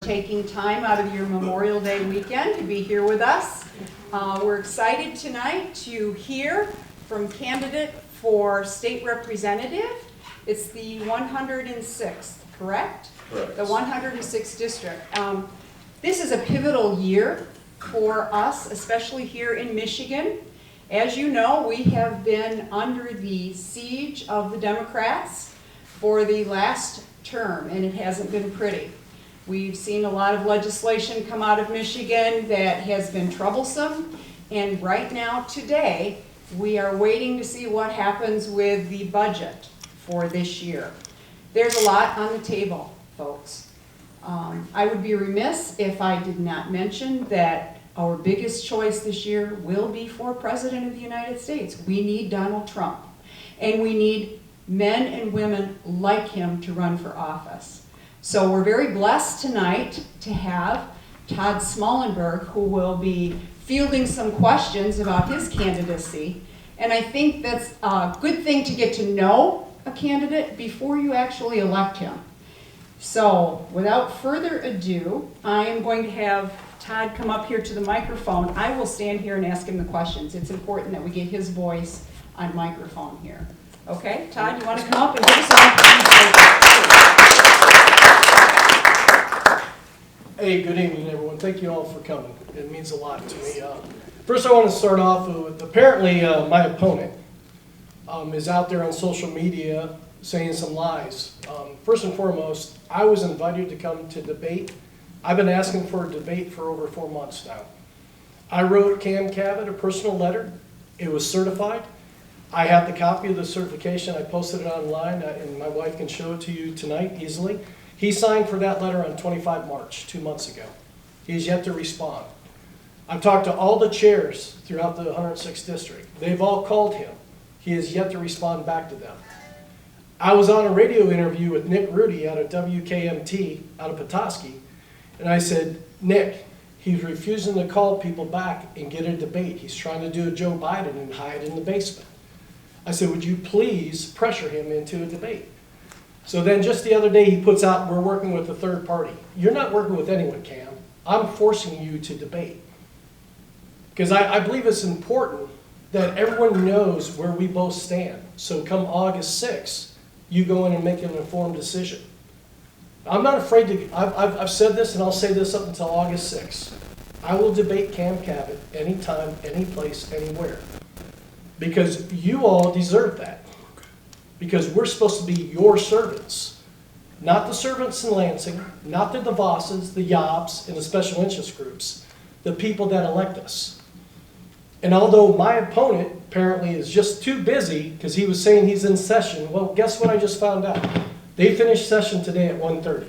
taking time out of your Memorial Day weekend to be here with us. We're excited tonight to hear from candidate for state representative. It's the 106th, correct? Correct. The 106th district. This is a pivotal year for us, especially here in Michigan. As you know, we have been under the siege of the Democrats for the last term, and it hasn't been pretty. We've seen a lot of legislation come out of Michigan that has been troublesome, and right now, today, we are waiting to see what happens with the budget for this year. There's a lot on the table, folks. I would be remiss if I did not mention that our biggest choice this year will be for President of the United States. We need Donald Trump, and we need men and women like him to run for office. So we're very blessed tonight to have Todd Smalenberg, who will be fielding some questions about his candidacy. And I think that's a good thing to get to know a candidate before you actually elect him. So without further ado, I am going to have Todd come up here to the microphone. I will stand here and ask him the questions. It's important that we get his voice on microphone here. Okay, Todd, you want to come up and give us a Hey, good evening, everyone. Thank you all for coming. It means a lot to me. First, I want to start off with apparently my opponent is out there on social media saying some lies. First and foremost, I was invited to come to debate. I've been asking for a debate for over 4 months now. I wrote Cam Cabot a personal letter. It was certified. I have the copy of the certification. I posted it online, and my wife can show it to you tonight easily. He signed for that letter on 25 March, 2 months ago. He has yet to respond. I've talked to all the chairs throughout the 106th district. They've all called him. He has yet to respond back to them. I was on a radio interview with Nick Rudy out of WKMT out of Petoskey, and I said, Nick, he's refusing to call people back and get a debate. He's trying to do a Joe Biden and hide in the basement. I said, would you please pressure him into a debate? So then just the other day he puts out, we're working with a third party. You're not working with anyone, Cam. I'm forcing you to debate. Because I believe it's important that everyone knows where we both stand. So come August 6th, you go in and make an informed decision. I'm not afraid to, I've said this and I'll say this up until August 6th. I will debate Cam Cabot anytime, any place, anywhere. Because you all deserve that. Because we're supposed to be your servants. Not the servants in Lansing, not the DeVosses, the Yobs, and the special interest groups. The people that elect us. And although my opponent apparently is just too busy because he was saying he's in session, well, guess what I just found out? They finished session today at 1:30.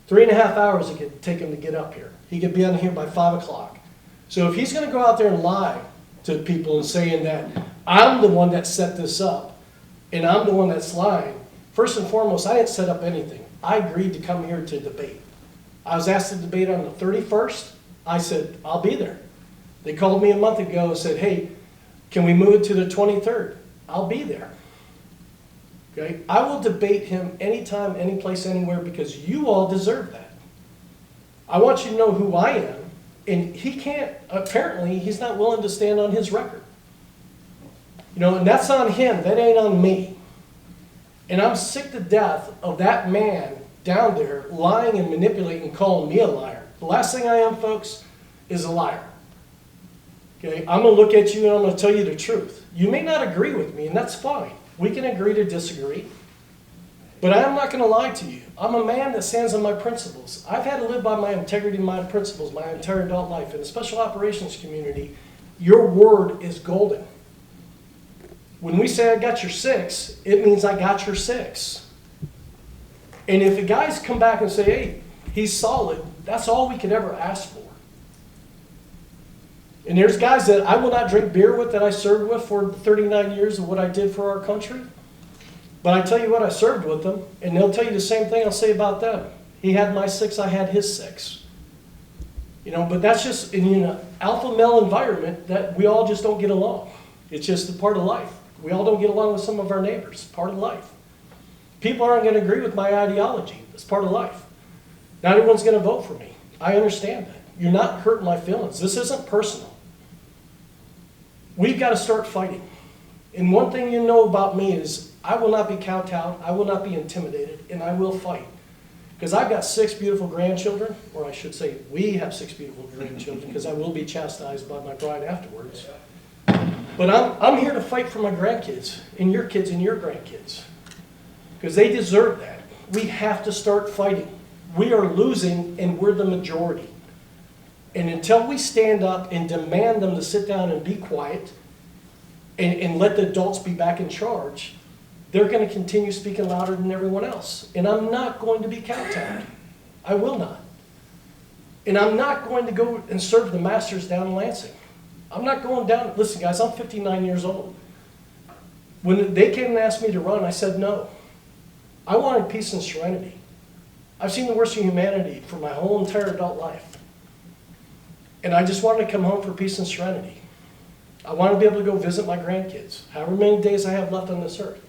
3.5 hours it could take him to get up here. He could be on here by 5 o'clock. So if he's going to go out there and lie to people and saying that I'm the one that set this up and I'm the one that's lying, first and foremost, I didn't set up anything. I agreed to come here to debate. I was asked to debate on the 31st. I said, I'll be there. They called me a month ago and said, hey, can we move it to the 23rd? I'll be there. Okay? I will debate him anytime, any place, anywhere because you all deserve that. I want you to know who I am, and he can't, apparently, he's not willing to stand on his record. You know, and that's on him, that ain't on me. And I'm sick to death of that man down there lying and manipulating and calling me a liar. The last thing I am, folks, is a liar. Okay, I'm going to look at you and I'm going to tell you the truth. You may not agree with me, and that's fine. We can agree to disagree. But I'm not going to lie to you. I'm a man that stands on my principles. I've had to live by my integrity and my principles my entire adult life. In the special operations community, your word is golden. When we say I got your 6, it means I got your 6. And if the guys come back and say, hey, he's solid, that's all we could ever ask for. And there's guys that I will not drink beer with that I served with for 39 years of what I did for our country. But I tell you what, I served with them, and they'll tell you the same thing I'll say about them. He had my 6, I had his 6. You know, but that's just in an alpha male environment that we all just don't get along. It's just a part of life. We all don't get along with some of our neighbors. Part of life. People aren't going to agree with my ideology. It's part of life. Not everyone's going to vote for me. I understand that. You're not hurting my feelings. This isn't personal. We've got to start fighting. And one thing you know about me is I will not be kowtowed, I will not be intimidated, and I will fight. Because I've got 6 beautiful grandchildren, or I should say we have 6 beautiful grandchildren, because I will be chastised by my bride afterwards. But I'm here to fight for my grandkids, and your kids and your grandkids. Because they deserve that. We have to start fighting. We are losing, and we're the majority. And until we stand up and demand them to sit down and be quiet, and let the adults be back in charge, they're going to continue speaking louder than everyone else. And I'm not going to be kowtowed. I will not. And I'm not going to go and serve the masters down in Lansing. I'm not going down. Listen, guys, I'm 59 years old. When they came and asked me to run, I said no. I wanted peace and serenity. I've seen the worst of humanity for my whole entire adult life. And I just wanted to come home for peace and serenity. I want to be able to go visit my grandkids, however many days I have left on this earth.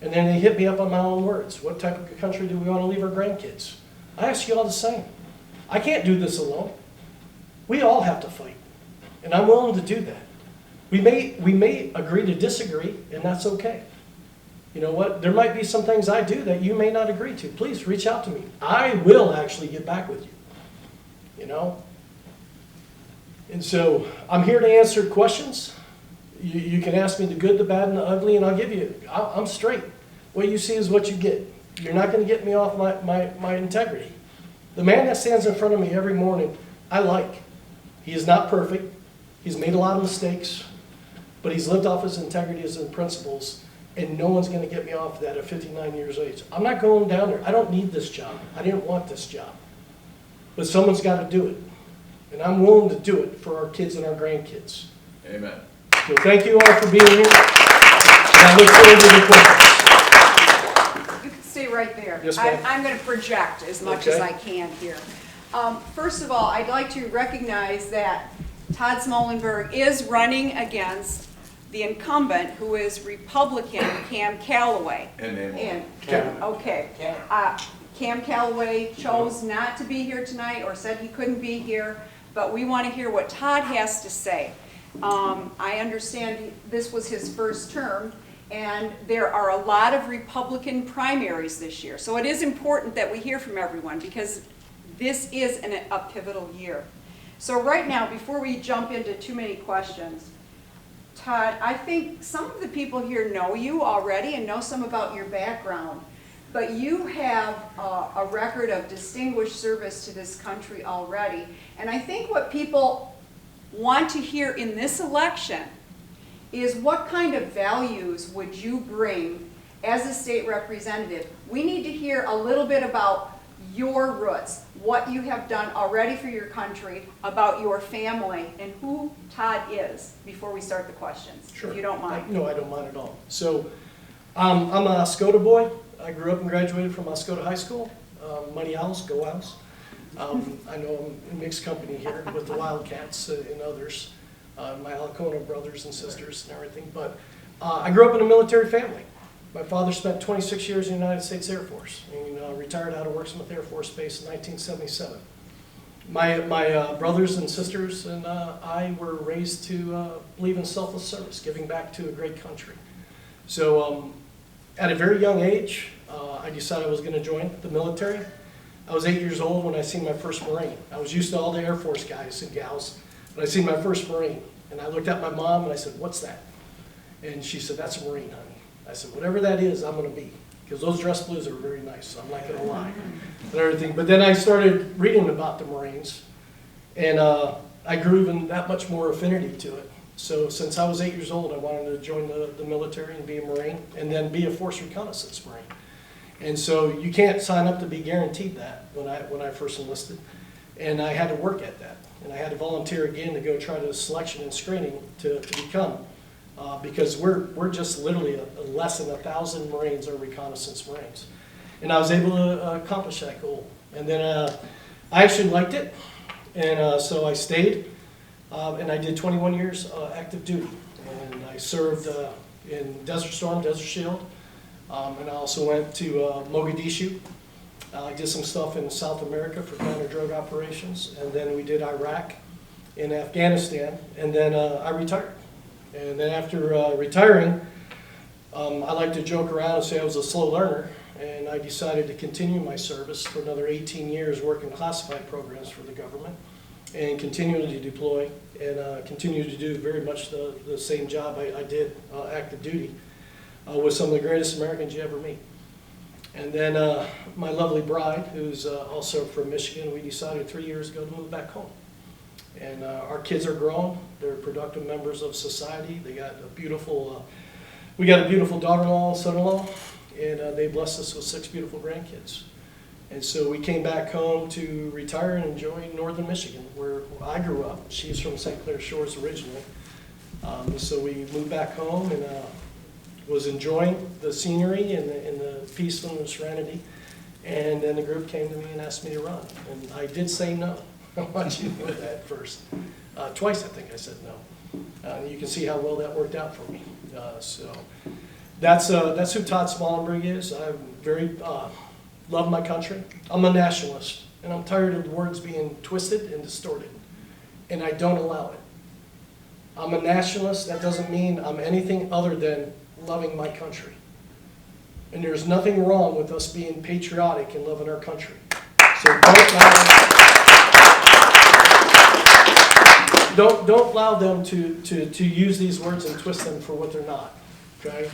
And then they hit me up on my own words. What type of country do we want to leave our grandkids? I ask you all the same. I can't do this alone. We all have to fight. And I'm willing to do that. We may agree to disagree, and that's okay. You know what? There might be some things I do that you may not agree to. Please reach out to me. I will actually get back with you. You know? And so I'm here to answer questions. You can ask me the good, the bad, and the ugly, and I'll give you, I'm straight. What you see is what you get. You're not going to get me off my integrity. The man that stands in front of me every morning, I like. He is not perfect. He's made a lot of mistakes, but he's lived off his integrity and principles, and no one's going to get me off that at 59 years of age. I'm not going down there. I don't need this job. I didn't want this job. But someone's got to do it. And I'm willing to do it for our kids and our grandkids. Amen. So thank you all for being here. And I look forward to the questions. You can stay right there. Yes, ma'am. I'm going to project as much as I can here. First of all, I'd like to recognize that Todd Smalenberg is running against the incumbent, who is Republican Cam Calloway. And name Okay. Cam Calloway chose not to be here tonight, or said he couldn't be here, but we want to hear what Todd has to say. I understand this was his first term, and there are a lot of Republican primaries this year. So it is important that we hear from everyone, because this is a pivotal year. So right now, before we jump into too many questions, Todd, I think some of the people here know you already and know some about your background, but you have a record of distinguished service to this country already. And I think what people want to hear in this election is what kind of values would you bring as a state representative? We need to hear a little bit about your roots, what you have done already for your country, about your family, and who Todd is, before we start the questions, Sure. if you don't mind. No, I don't mind at all. So I'm a Oscoda boy. I grew up and graduated from Oscoda High School. Mighty Owls, go Owls. I know I'm in mixed company here with the Wildcats and others, my Alcona brothers and sisters and everything. But I grew up in a military family. My father spent 26 years in the United States Air Force and retired out of Worksmith Air Force Base in 1977. My brothers and sisters and I were raised to believe in selfless service, giving back to a great country. So at a very young age, I decided I was going to join the military. I was 8 years old when I seen my first Marine. I was used to all the Air Force guys and gals, but I seen my first Marine. And I looked at my mom and I said, "What's that?" And she said, "That's a Marine, honey." I said, "Whatever that is, I'm going to be." Because those dress blues are very nice, so I'm not going to lie. And everything. But then I started reading about the Marines, and I grew even that much more affinity to it. So since I was 8 years old, I wanted to join the military and be a Marine, and then be a Force Reconnaissance Marine. And so you can't sign up to be guaranteed that when I first enlisted. And I had to work at that. And I had to volunteer again to go try the selection and screening to become. Because we're just literally less than 1,000 Marines are reconnaissance Marines. And I was able to accomplish that goal. And then I actually liked it. And so I stayed. And I did 21 years active duty. And I served in Desert Storm, Desert Shield. And I also went to Mogadishu I did some stuff in South America for counter-drug operations, and then we did Iraq and Afghanistan, and then I retired. And then after retiring, I like to joke around and say I was a slow learner, and I decided to continue my service for another 18 years working classified programs for the government and continuing to deploy and continue to do very much the same job I did active duty with some of the greatest Americans you ever meet. And then my lovely bride, who's also from Michigan, we decided 3 years ago to move back home. And our kids are grown. They're productive members of society. They got a beautiful, we got a beautiful daughter-in-law and son-in-law, and they blessed us with 6 beautiful grandkids. And so we came back home to retire and enjoy northern Michigan, where I grew up. She's from St. Clair Shores originally. So we moved back home and was enjoying the scenery and the peaceful and serenity. And then the group came to me and asked me to run. And I did say no. I want you to know that first. Twice I think I said no. You can see how well that worked out for me. So that's who Todd Smalenberg is. I very love my country. I'm a nationalist, and I'm tired of the words being twisted and distorted, and I don't allow it. I'm a nationalist. That doesn't mean I'm anything other than loving my country. And there's nothing wrong with us being patriotic and loving our country. So don't allow them to use these words and twist them for what they're not. Okay?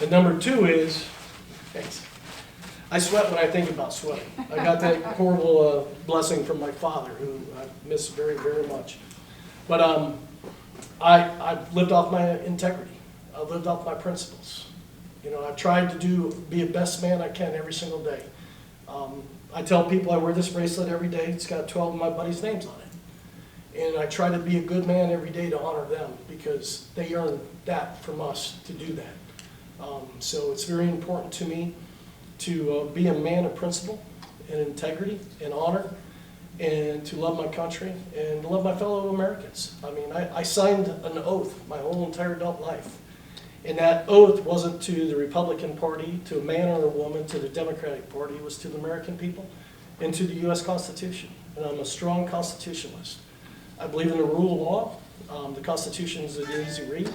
And number 2 is, thanks. I sweat when I think about sweating. I got that horrible blessing from my father, who I miss very, very much. But I've lived off my integrity. I've lived off my principles. You know, I've tried to be a best man I can every single day. I tell people I wear this bracelet every day. It's got 12 of my buddies' names on it. And I try to be a good man every day to honor them, because they earn that from us to do that. So it's very important to me to be a man of principle and integrity and honor, and to love my country and to love my fellow Americans. I mean, I signed an oath my whole entire adult life. And that oath wasn't to the Republican Party, to a man or a woman, to the Democratic Party. It was to the American people and to the U.S. Constitution. And I'm a strong constitutionalist. I believe in the rule of law. The Constitution is an easy read.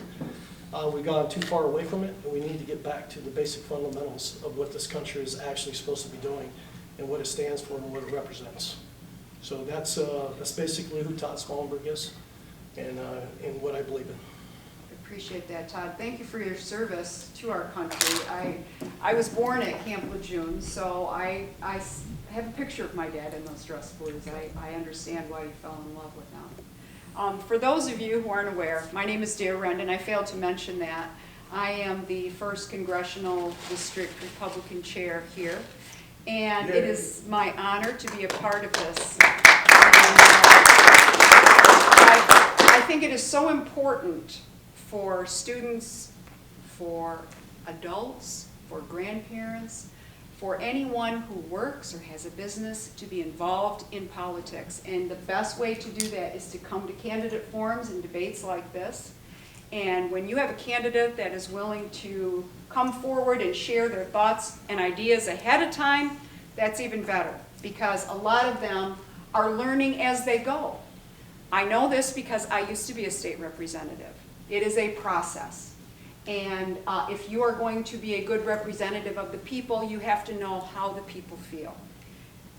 We've gone too far away from it, and we need to get back to the basic fundamentals of what this country is actually supposed to be doing and what it stands for and what it represents. So that's basically who Todd Smalenberg is and what I believe in. Appreciate that, Todd. Thank you for your service to our country. I was born at Camp Lejeune, so I have a picture of my dad in those dress blues. I understand why you fell in love with them. For those of you who aren't aware, my name is Dare Rendon. I failed to mention that. I am the 1st Congressional District Republican Chair here, and it is my honor to be a part of this. I think it is so important for students, for adults, for grandparents, for anyone who works or has a business to be involved in politics. And the best way to do that is to come to candidate forums and debates like this. And when you have a candidate that is willing to come forward and share their thoughts and ideas ahead of time, that's even better, because a lot of them are learning as they go. I know this because I used to be a state representative. It is a process. And if you are going to be a good representative of the people, you have to know how the people feel.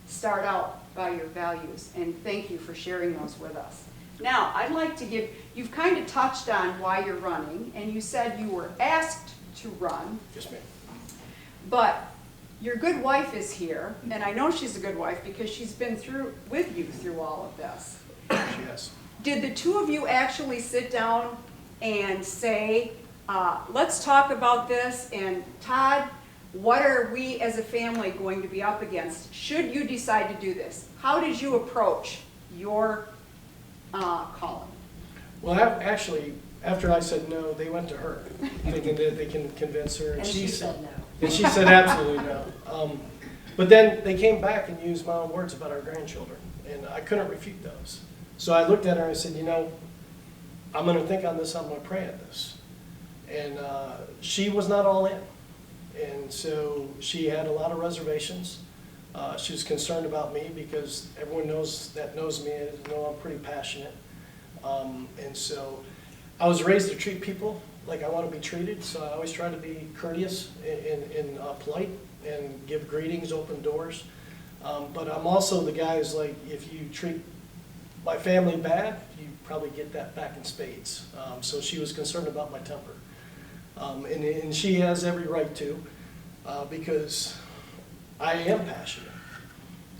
Start out by your values, and thank you for sharing those with us. Now, I'd like to you've kind of touched on why you're running, and you said you were asked to run. Yes, ma'am. But your good wife is here, and I know she's a good wife because she's been with you through all of this. Yes. Did the 2 of you actually sit down and say, let's talk about this, and Todd, what are we as a family going to be up against should you decide to do this? How did you approach your calling? Well, actually, after I said no, they went to her, thinking that they can convince her. And she said no. And she said absolutely no. But then they came back and used my own words about our grandchildren, and I couldn't refute those. So I looked at her and I said, you know, I'm going to think on this, I'm going to pray at this. And she was not all in. And so she had a lot of reservations. She was concerned about me because everyone knows me, I'm pretty passionate. And so I was raised to treat people like I want to be treated, so I always try to be courteous and polite and give greetings, open doors. But I'm also the guy who's like, if you treat my family bad, you probably get that back in spades. So she was concerned about my temper. And she has every right to, because I am passionate.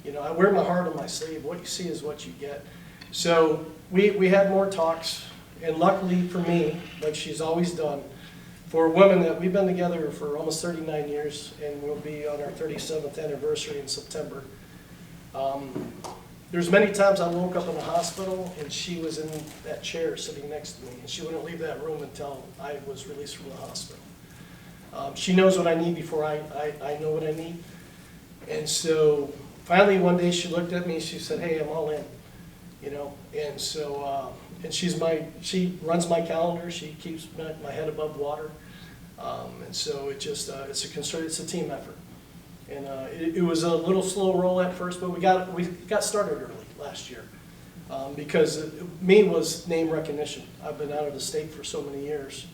You know, I wear my heart on my sleeve. What you see is what you get. So we had more talks, and luckily for me, like she's always done, for women that we've been together for almost 39 years, and we'll be on our 37th anniversary in September. There's many times I woke up in the hospital and she was in that chair sitting next to me, and she wouldn't leave that room until I was released from the hospital. She knows what I need before I know what I need. And so finally one day she looked at me and she said, "Hey, I'm all in," you know. And so and she runs my calendar. She keeps my head above water. And so it's a team effort. And it was a little slow roll at first, but we got started early last year, because me was name recognition. I've been out of the state for so many years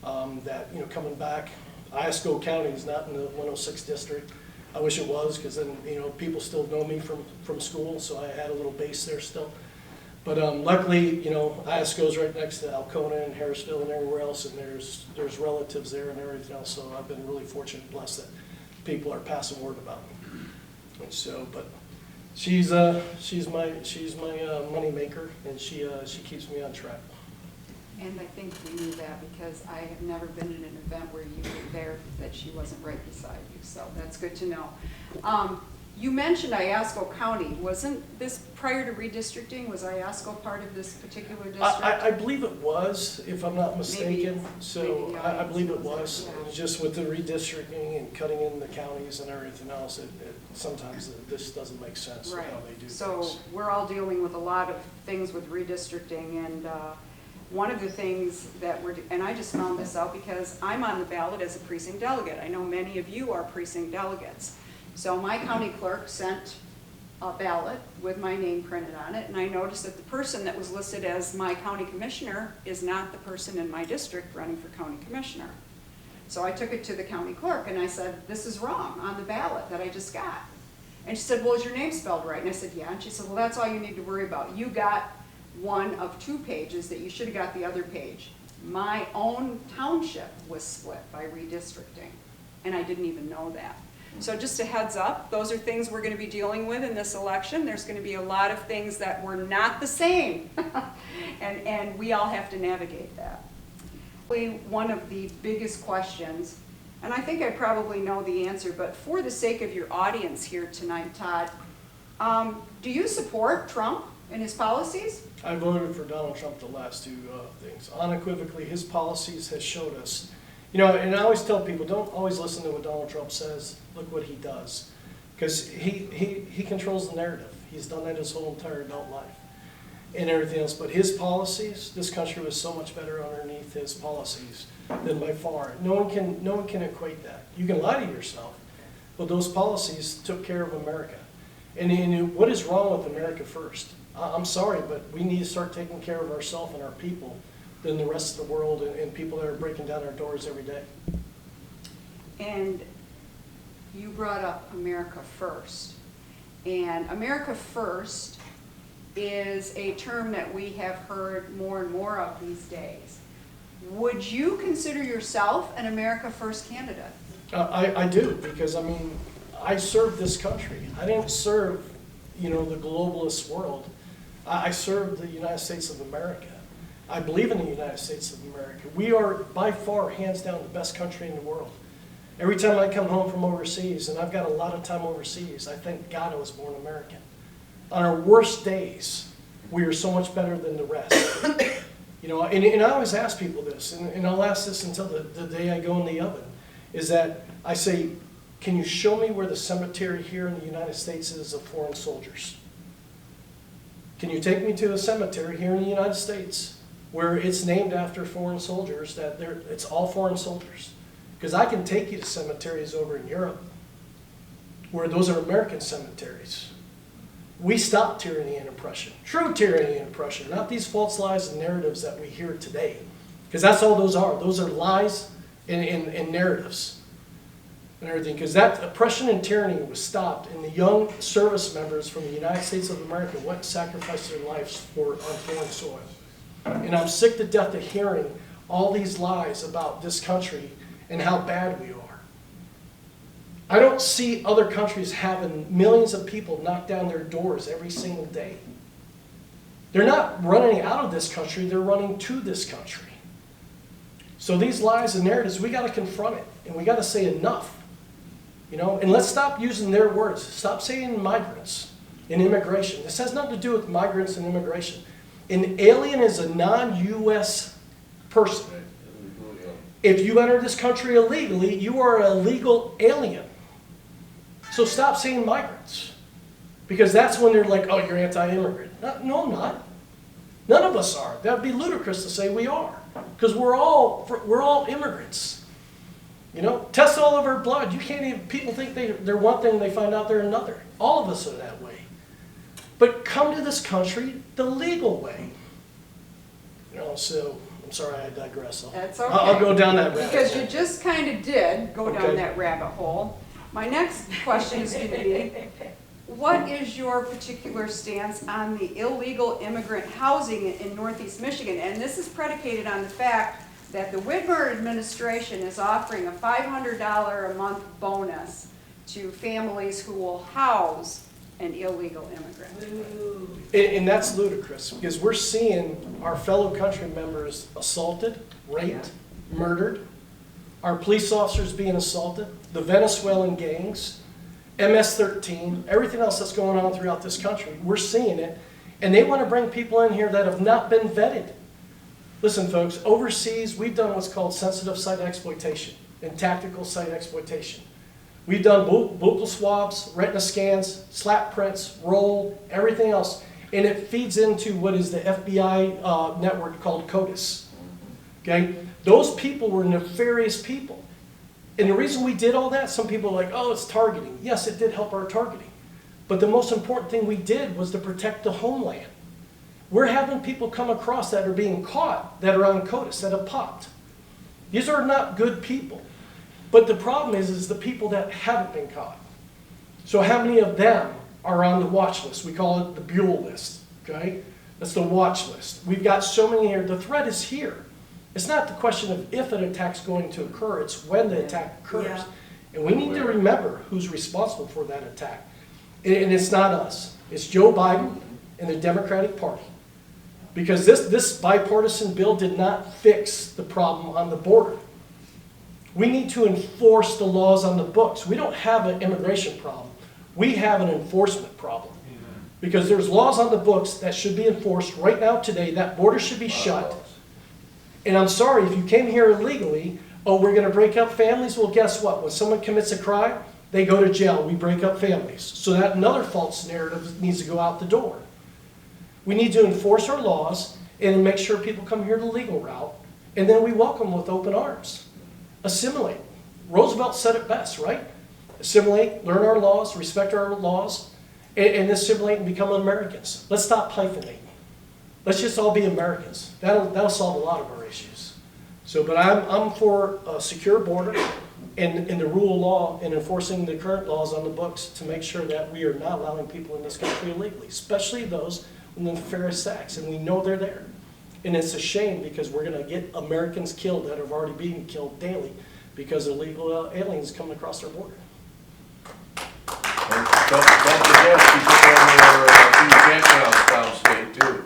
that, you know, coming back, Iosco County is not in the 106 district. I wish it was, because then, you know, people still know me from school, so I had a little base there still. But luckily, you know, Iosco's right next to Alcona and Harrisville and everywhere else, and there's relatives there and everything else. So I've been really fortunate and blessed that people are passing word about me. And so, but she's my money maker, and she keeps me on track. And I think we knew that because I have never been in an event where you were there that she wasn't right beside you, so that's good to know. You mentioned Iosco County. Wasn't this prior to redistricting? Was Iosco part of this particular district? I believe it was, if I'm not mistaken. Maybe I believe it was. Yeah. It was just with the redistricting and cutting in the counties and everything else, sometimes this doesn't make sense Right. how they do So things. we're all dealing with a lot of things with redistricting, and one of the things that and I just found this out because I'm on the ballot as a precinct delegate. I know many of you are precinct delegates. So my county clerk sent a ballot with my name printed on it, and I noticed that the person that was listed as my county commissioner is not the person in my district running for county commissioner. So I took it to the county clerk and I said, "This is wrong on the ballot that I just got." And she said, "Well, is your name spelled right?" And I said, "Yeah." And she said, "Well, that's all you need to worry about. You got one of 2 pages that you should have got the other page." My own township was split by redistricting, and I didn't even know that. So just a heads up, those are things we're going to be dealing with in this election. There's going to be a lot of things that were not the same, and we all have to navigate that. One of the biggest questions, and I think I probably know the answer, but for the sake of your audience here tonight, Todd, do you support Trump and his policies? I voted for Donald Trump the last 2 things. Unequivocally, his policies has showed us. You know, and I always tell people, don't always listen to what Donald Trump says. Look what he does. Because he controls the narrative. He's done that his whole entire adult life and everything else. But his policies, this country was so much better underneath his policies than by far. No one can equate that. You can lie to yourself, but those policies took care of America. And what is wrong with America first? I'm sorry, but we need to start taking care of ourselves and our people than the rest of the world and people that are breaking down our doors every day. And you brought up America First. And America First is a term that we have heard more and more of these days. Would you consider yourself an America First candidate? I do, because I mean, I served this country. I didn't serve, you know, the globalist world. I served the United States of America. I believe in the United States of America. We are by far, hands down, the best country in the world. Every time I come home from overseas, and I've got a lot of time overseas, I thank God I was born American. On our worst days, we are so much better than the rest. You know, and I always ask people this, and I'll ask this until the day I go in the oven, is that I say, can you show me where the cemetery here in the United States is of foreign soldiers? Can you take me to a cemetery here in the United States where it's named after foreign soldiers, that it's all foreign soldiers? Because I can take you to cemeteries over in Europe where those are American cemeteries. We stop tyranny and oppression. True tyranny and oppression, not these false lies and narratives that we hear today. Because that's all those are. Those are lies and narratives and everything. Because that oppression and tyranny was stopped, and the young service members from the United States of America went and sacrificed their lives on foreign soil. And I'm sick to death of hearing all these lies about this country and how bad we are. I don't see other countries having millions of people knock down their doors every single day. They're not running out of this country, they're running to this country. So these lies and narratives, we got to confront it, and we got to say enough. And let's stop using their words. Stop saying migrants and immigration. This has nothing to do with migrants and immigration. An alien is a non-U.S. person. If you enter this country illegally, you are an illegal alien. So stop saying migrants. Because that's when they're like, oh, you're anti-immigrant. No, I'm not. None of us are. That would be ludicrous to say we are. Because we're all immigrants. Test all of our blood. You can't even, people think they're one thing and they find out they're another. All of us are that way. But come to this country the legal way. So I'm sorry I digress. That's okay. I'll go down that rabbit hole. Because you just kind of did go down that rabbit hole. My next question is going to be, what is your particular stance on the illegal immigrant housing in Northeast Michigan? And this is predicated on the fact that the Whitmer administration is offering a $500 a month bonus to families who will house an illegal immigrant. And that's ludicrous, because we're seeing our fellow country members assaulted, raped, murdered, our police officers being assaulted, the Venezuelan gangs, MS-13, everything else that's going on throughout this country. We're seeing it, and they want to bring people in here that have not been vetted. Listen, folks, overseas, we've done what's called sensitive site exploitation and tactical site exploitation. We've done buccal swabs, retina scans, slap prints, roll, everything else. And it feeds into what is the FBI network called CODIS. Okay? Those people were nefarious people. And the reason we did all that, some people are like, oh, it's targeting. Yes, it did help our targeting. But the most important thing we did was to protect the homeland. We're having people come across that are being caught, that are on CODIS, that have popped. These are not good people. But the problem is the people that haven't been caught. So how many of them are on the watch list? We call it the Buell list, okay? That's the watch list. We've got so many here. The threat is here. It's not the question of if an attack's going to occur, it's when the attack occurs. Yeah. And we need to remember who's responsible for that attack. And it's not us. It's Joe Biden and the Democratic Party. Because this bipartisan bill did not fix the problem on the border. We need to enforce the laws on the books. We don't have an immigration problem. We have an enforcement problem. Because there's laws on the books that should be enforced right now today. That border should be shut. And I'm sorry, if you came here illegally, oh, we're going to break up families? Well, guess what? When someone commits a crime, they go to jail. We break up families. So that another false narrative needs to go out the door. We need to enforce our laws and make sure people come here the legal route. And then we welcome them with open arms. Assimilate. Roosevelt said it best, right? Assimilate, learn our laws, respect our laws, and assimilate and become Americans. Let's stop hyphenating. Let's just all be Americans. That'll solve a lot of our issues. So, but I'm for a secure border and the rule of law and enforcing the current laws on the books to make sure that we are not allowing people in this country illegally, especially those with nefarious acts, and we know they're there. And it's a shame because we're going to get Americans killed that have already been killed daily because of illegal aliens coming across our border. Don't forget, you put on your campgrounds downstate too.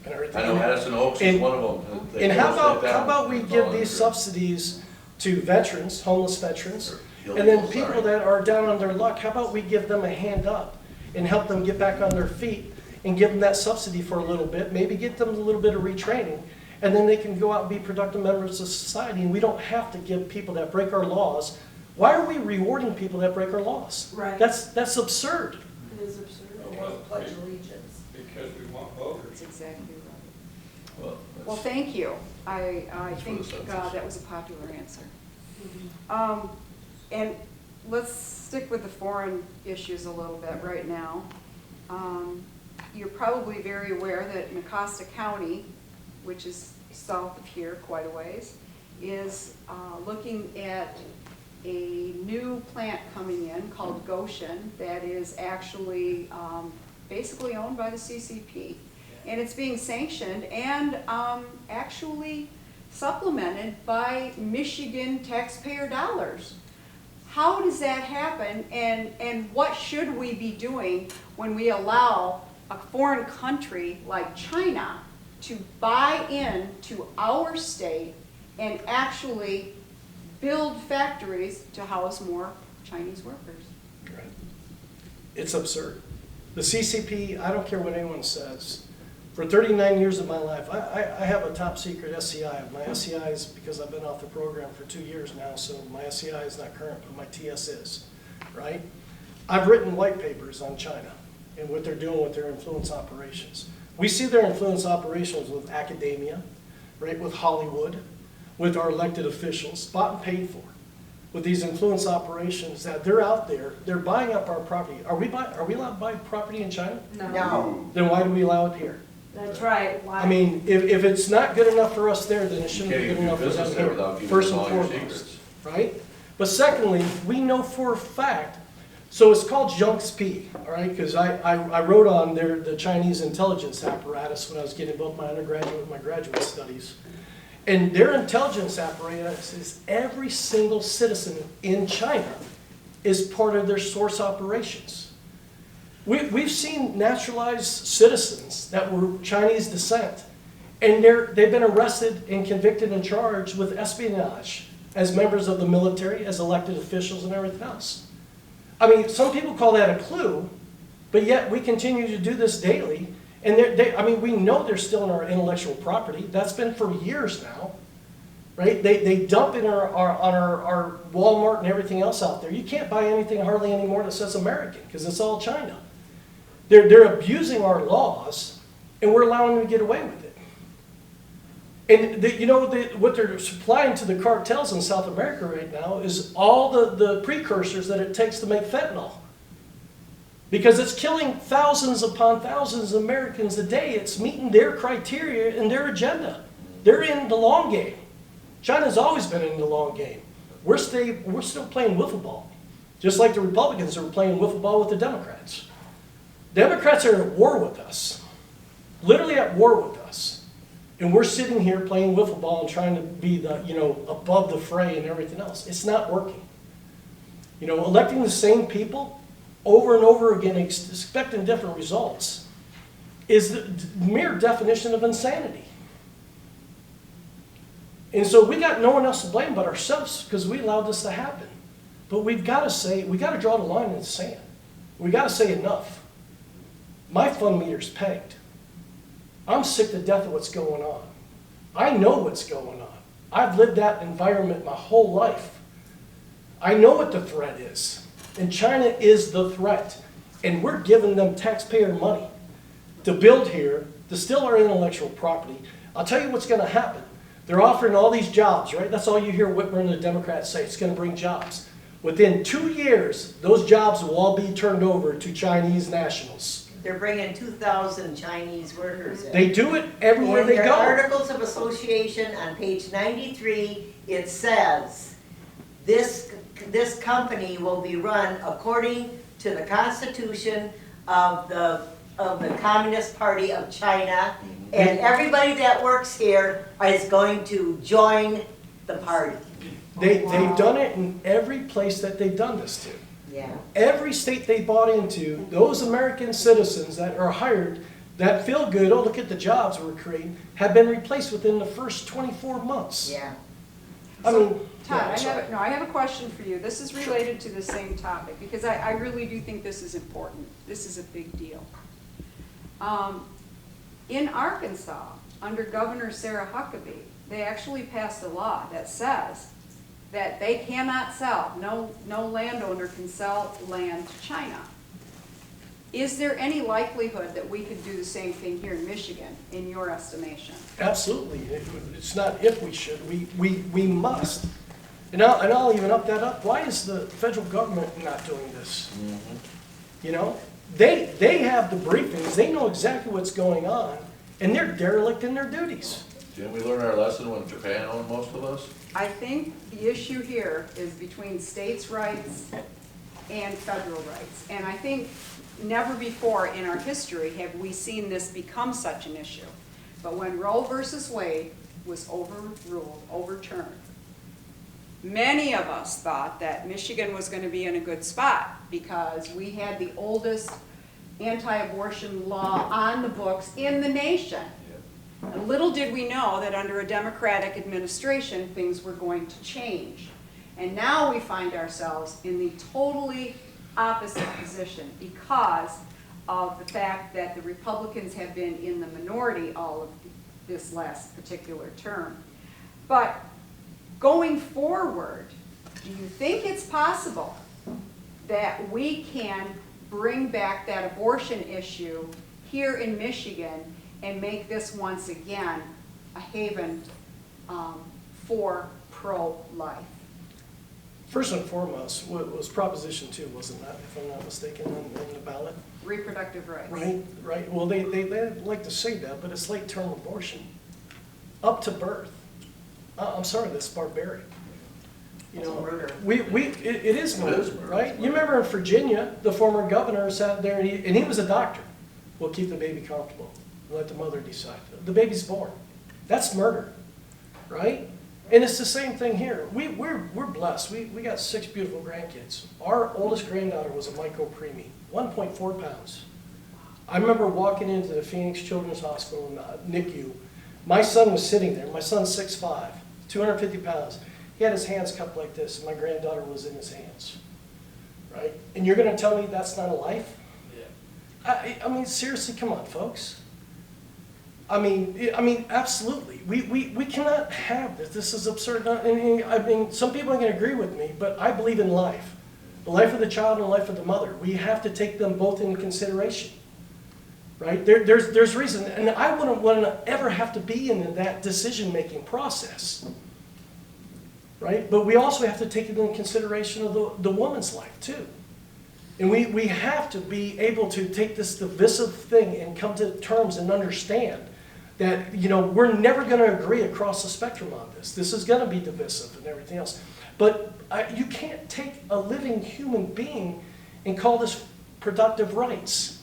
And everything. I know Addison Oaks is one of them. And how about we give these subsidies to veterans, homeless veterans, and then people that are down on their luck, how about we give them a hand up and help them get back on their feet and give them that subsidy for a little bit, maybe get them a little bit of retraining, and then they can go out and be productive members of society, and we don't have to give people that break our laws. Why are we rewarding people that break our laws? Right. That's absurd. It is absurd. It was Pledge of Allegiance. Because we want voters. That's exactly right. Well, thank you. I think that was a popular answer. And let's stick with the foreign issues a little bit right now. You're probably very aware that Montmorency County, which is south of here quite a ways, is looking at a new plant coming in called Goshen that is actually basically owned by the CCP. And it's being sanctioned and actually supplemented by Michigan taxpayer dollars. How does that happen, and what should we be doing when we allow a foreign country like China to buy into our state and actually build factories to house more Chinese workers? Right. It's absurd. The CCP, I don't care what anyone says, for 39 years of my life, I have a top secret SCI. My SCI is because I've been off the program for 2 years now, so my SCI is not current, but my TS is, right? I've written white papers on China and what they're doing with their influence operations. We see their influence operations with academia, right, with Hollywood, with our elected officials, bought and paid for, with these influence operations that they're out there, they're buying up our property. Are we allowed to buy property in China? No. Then why do we allow it here? That's right. Why? I mean, if it's not good enough for us there, then it shouldn't be Can't good even do enough for business them there here, without giving first them and all your foremost, secrets. right? But secondly, we know for a fact, so it's called JUNXP, all right? Because I wrote on the Chinese intelligence apparatus when I was getting both my undergraduate and my graduate studies. And their intelligence apparatus is every single citizen in China is part of their source operations. We've seen naturalized citizens that were Chinese descent, and they've been arrested and convicted and charged with espionage as members of the military, as elected officials, and everything else. I mean, some people call that a clue, but yet we continue to do this daily. And I mean, we know they're still in our intellectual property. That's been for years now, right? They dump in our Walmart and everything else out there. You can't buy anything hardly anymore that says American because it's all China. They're abusing our laws, and we're allowing them to get away with it. And you know what they're supplying to the cartels in South America right now is all the precursors that it takes to make fentanyl. Because it's killing thousands upon thousands of Americans a day. It's meeting their criteria and their agenda. They're in the long game. China's always been in the long game. We're still playing wiffle ball. Just like the Republicans are playing wiffle ball with the Democrats. Democrats are at war with us. Literally at war with us. And we're sitting here playing wiffle ball and trying to be above the fray and everything else. It's not working. Electing the same people over and over again, expecting different results, is the mere definition of insanity. And so we got no one else to blame but ourselves because we allowed this to happen. But we've got to draw the line in the sand. We've got to say enough. My fund meter's pegged. I'm sick to death of what's going on. I know what's going on. I've lived that environment my whole life. I know what the threat is. And China is the threat. And we're giving them taxpayer money to build here, to steal our intellectual property. I'll tell you what's going to happen. They're offering all these jobs, right? That's all you hear Whitmer and the Democrats say. It's going to bring jobs. Within 2 years, those jobs will all be turned over to Chinese nationals. They're bringing 2,000 Chinese workers in. They do it everywhere In they their go. Articles of Association on page 93, it says, this company will be run according to the Constitution of the Communist Party of China, and everybody that works here is going to join the party. They've done it in every place that they've done this to. Yeah. Every state they bought into, those American citizens that are hired that feel good, oh, look at the jobs we're creating, have been replaced within the first 24 months. Yeah. I mean, Todd, yeah, I have a question for you. This is related to the same topic because I really do think this is important. This is a big deal. In Arkansas, under Governor Sarah Huckabee, they actually passed a law that says that they cannot sell, no landowner can sell land to China. Is there any likelihood that we could do the same thing here in Michigan, in your estimation? absolutely. It's not if we should, we must. And I'll even up that up. Why is the federal government not doing this? You know, they have the briefings, they know exactly what's going on, and they're derelict in their duties. Didn't we learn our lesson when Japan owned most of us? I think the issue here is between states' rights and federal rights. And I think never before in our history have we seen this become such an issue. But when Roe versus Wade was overturned, many of us thought that Michigan was going to be in a good spot because we had the oldest anti-abortion law on the books in the nation. And little did we know that under a Democratic administration, things were going to change. And now we find ourselves in the totally opposite position because of the fact that the Republicans have been in the minority all of this last particular term. But going forward, do you think it's possible that we can bring back that abortion issue here in Michigan and make this once again a haven for pro-life? First and foremost, was Proposition 2, wasn't that, if I'm not mistaken, on the ballot? Reproductive rights. Right. Well, they like to say that, but it's late-term abortion. Up to birth. I'm sorry, that's barbaric. You know, it is murder, right? You remember in Virginia, the former governor sat there and he was a doctor. We'll keep the baby comfortable. Let the mother decide. The baby's born. That's murder, right? And it's the same thing here. We're blessed. We got 6 beautiful grandkids. Our oldest granddaughter was a micro-preemie, 1.4 pounds. I remember walking into the Phoenix Children's Hospital in NICU. My son was sitting there. My son's 6'5", 250 pounds. He had his hands cupped like this, and my granddaughter was in his hands, right? And you're going to tell me that's not a life? Yeah. I mean, seriously, come on, folks. I mean, absolutely. We cannot have this. This is absurd. And I mean, some people are going to agree with me, but I believe in life. The life of the child and the life of the mother. We have to take them both into consideration, right? There's reason. And I wouldn't want to ever have to be in that decision-making process, right? But we also have to take into consideration of the woman's life, too. And we have to be able to take this divisive thing and come to terms and understand that, you know, we're never going to agree across the spectrum on this. This is going to be divisive and everything else. But you can't take a living human being and call this productive rights.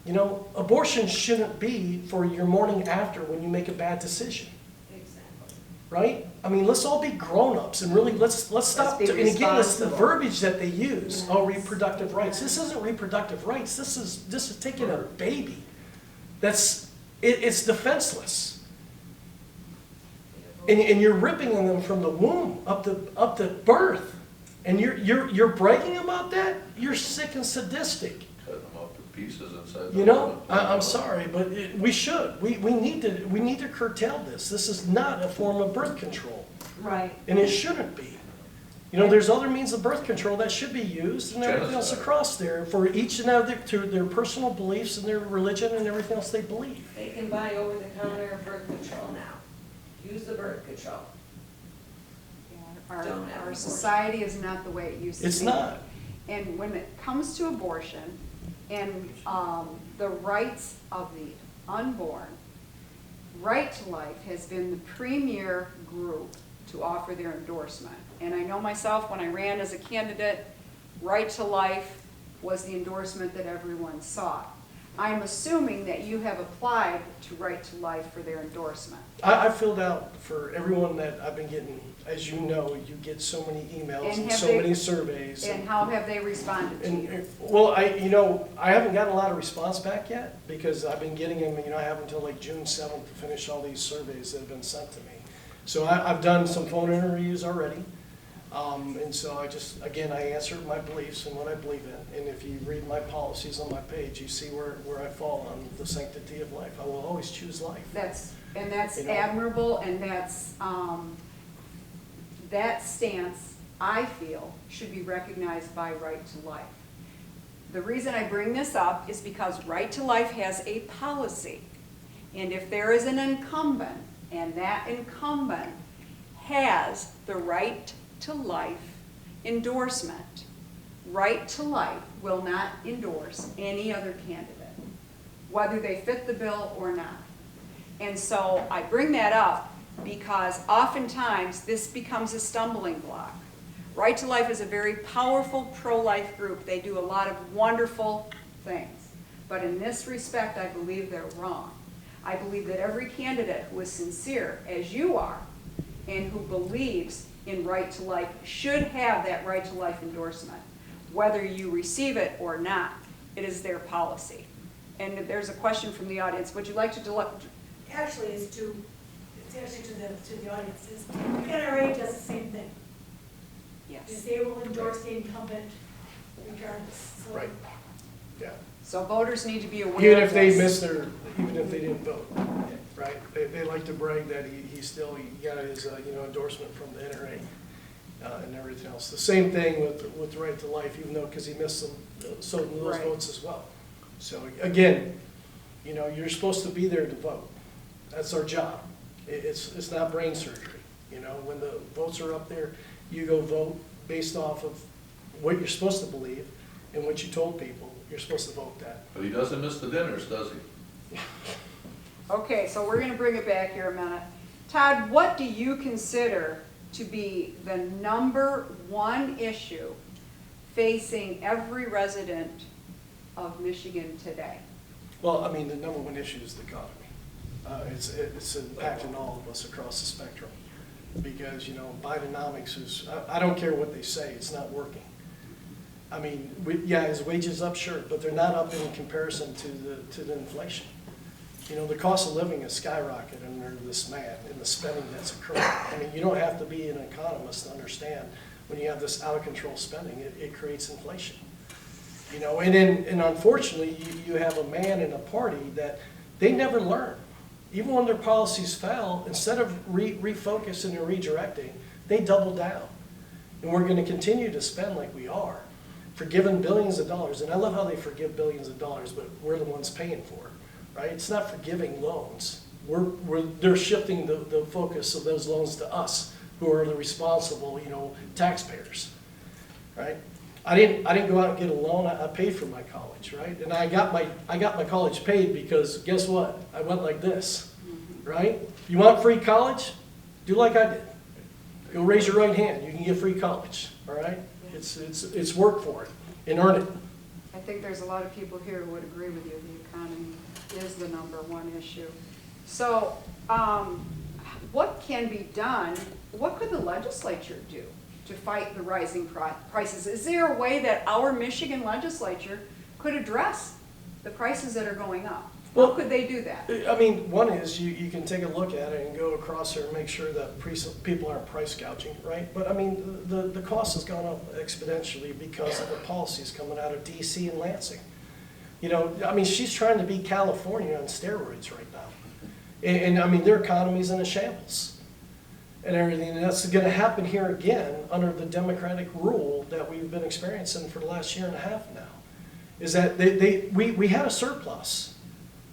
You know, abortion shouldn't be for your morning after when you make a bad decision. Exactly. Right? I mean, let's all be grown-ups and really let's stop. And again, it's the verbiage that they use. Oh, reproductive rights. This isn't reproductive rights. This is taking a baby. It's defenseless. And you're ripping them from the womb up to birth. And you're bragging about that? You're sick and sadistic. Cut them up to pieces inside the You know, woman. I'm sorry, but we should. We need to curtail this. This is not a form of birth control. Right. And it shouldn't be. You know, there's other means of birth control that should be used and everything else across there for each and every, to their personal beliefs and their religion and everything else they believe. They can buy over-the-counter birth control now. Use the birth control. Don't have Our abortion. society is not the way it used to be. It's not. And when it comes to abortion and the rights of the unborn, Right to Life has been the premier group to offer their endorsement. And I know myself, when I ran as a candidate, Right to Life was the endorsement that everyone sought. I'm assuming that you have applied to Right to Life for their endorsement. I filled out for everyone that I've been getting. As you know, you get so many emails and so many surveys. And how have they responded to you? Well, I haven't gotten a lot of response back yet because I've been getting them, I have until like June 7th to finish all these surveys that have been sent to me. So I've done some phone interviews already. And so I answered my beliefs and what I believe in. And if you read my policies on my page, you see where I fall on the sanctity of life. I will always choose life. That's You know? admirable, and that stance, I feel, should be recognized by Right to Life. The reason I bring this up is because Right to Life has a policy. And if there is an incumbent, and that incumbent has the right to life endorsement. Right to Life will not endorse any other candidate, whether they fit the bill or not. And so I bring that up because oftentimes this becomes a stumbling block. Right to Life is a very powerful pro-life group. They do a lot of wonderful things. But in this respect, I believe they're wrong. I believe that every candidate who is sincere, as you are, and who believes in Right to Life should have that Right to Life endorsement. Whether you receive it or not, it is their policy. And there's a question from the audience. Would you like to Actually, it's actually to the audience, is the NRA does the same thing. Yes. Is they will endorse the incumbent regardless. So Right, yeah. So voters need to be aware Even of if they this. missed even if they didn't vote, right? They like to brag that he still got his, endorsement from the NRA and everything else. The same thing with Right to Life, even though, because he missed some of those Right. votes as well. So again, you're supposed to be there to vote. That's our job. It's not brain surgery. When the votes are up there, you go vote based off of what you're supposed to believe and what you told people. You're supposed to vote that. But he doesn't miss the dinners, does he? Okay, so we're going to bring it back here a minute. Todd, what do you consider to be the number one issue facing every resident of Michigan today? Well, the number one issue is the economy. It's impacting all of us across the spectrum because, Bidenomics is, I don't care what they say, it's not working. His wages up, sure, but they're not up in comparison to the inflation. The cost of living is skyrocketing under this man and the spending that's occurring. You don't have to be an economist to understand when you have this out of control spending, it creates inflation. And unfortunately, you have a man in a party that they never learn. Even when their policies fail, instead of refocusing and redirecting, they double down. And we're going to continue to spend like we are, forgiving billions of dollars. And I love how they forgive billions of dollars, but we're the ones paying for it, right? It's not forgiving loans. They're shifting the focus of those loans to us, who are the responsible, taxpayers, right? I didn't go out and get a loan. I paid for my college, right? And I got my college paid because guess what? I went like this, right? You want free college? Do like I did. Go raise your right hand. You can get free college, all right? It's work for it and earn it. I think there's a lot of people here who would agree with you. The economy is the number one issue. So what can be done? What could the legislature do to fight the rising prices? Is there a way that our Michigan legislature could address the prices that are going up? How could they do that? One is you can take a look at it and go across there and make sure that people aren't price gouging, right? But the cost has gone up exponentially because of the policies coming out of DC and Lansing. She's trying to be California on steroids right now. And their economy's in a shambles and everything. And that's going to happen here again under the Democratic rule that we've been experiencing for the last year and a half now. Is that we had a surplus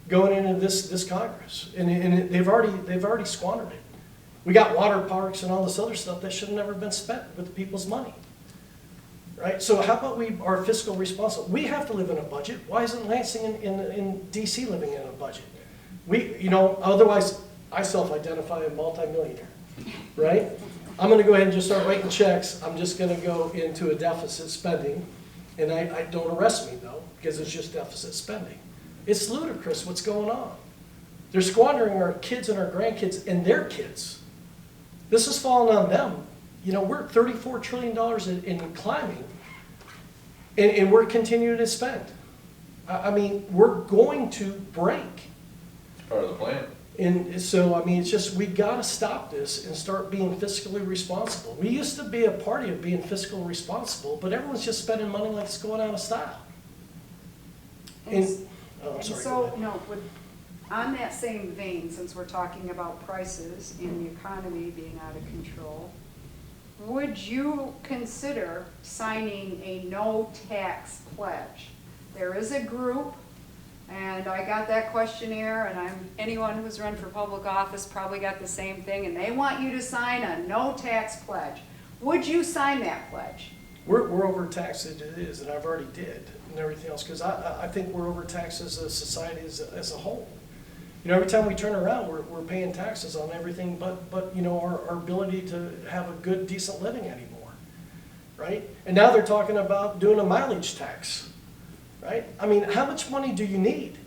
going into this Congress, and they've already squandered it. We got water parks and all this other stuff that should have never been spent with the people's money, right? So how about we are fiscal responsible? We have to live in a budget. Why isn't Lansing in DC living in a budget? Otherwise I self-identify a multimillionaire, right? I'm going to go ahead and just start writing checks. I'm just going to go into a deficit spending, and I don't arrest me though, because it's just deficit spending. It's ludicrous what's going on. They're squandering our kids and our grandkids and their kids. This is falling on them. We're at $34 trillion in climbing, and we're continuing to spend. We're going to break. It's part of the plan. And so, it's just, we got to stop this and start being fiscally responsible. We used to be a party of being fiscally responsible, but everyone's just spending money like it's going out of style. I'm sorry, go ahead. On that same vein, since we're talking about prices and the economy being out of control, would you consider signing a no tax pledge? There is a group, and I got that questionnaire, and anyone who's run for public office probably got the same thing, and they want you to sign a no tax pledge. Would you sign that pledge? We're overtaxed as it is, and I've already did, and everything else, because I think we're overtaxed as a society as a whole. You know, every time we turn around, we're paying taxes on everything but you know, our ability to have a good, decent living anymore, right? And now they're talking about doing a mileage tax, right? I mean, how much money do you need?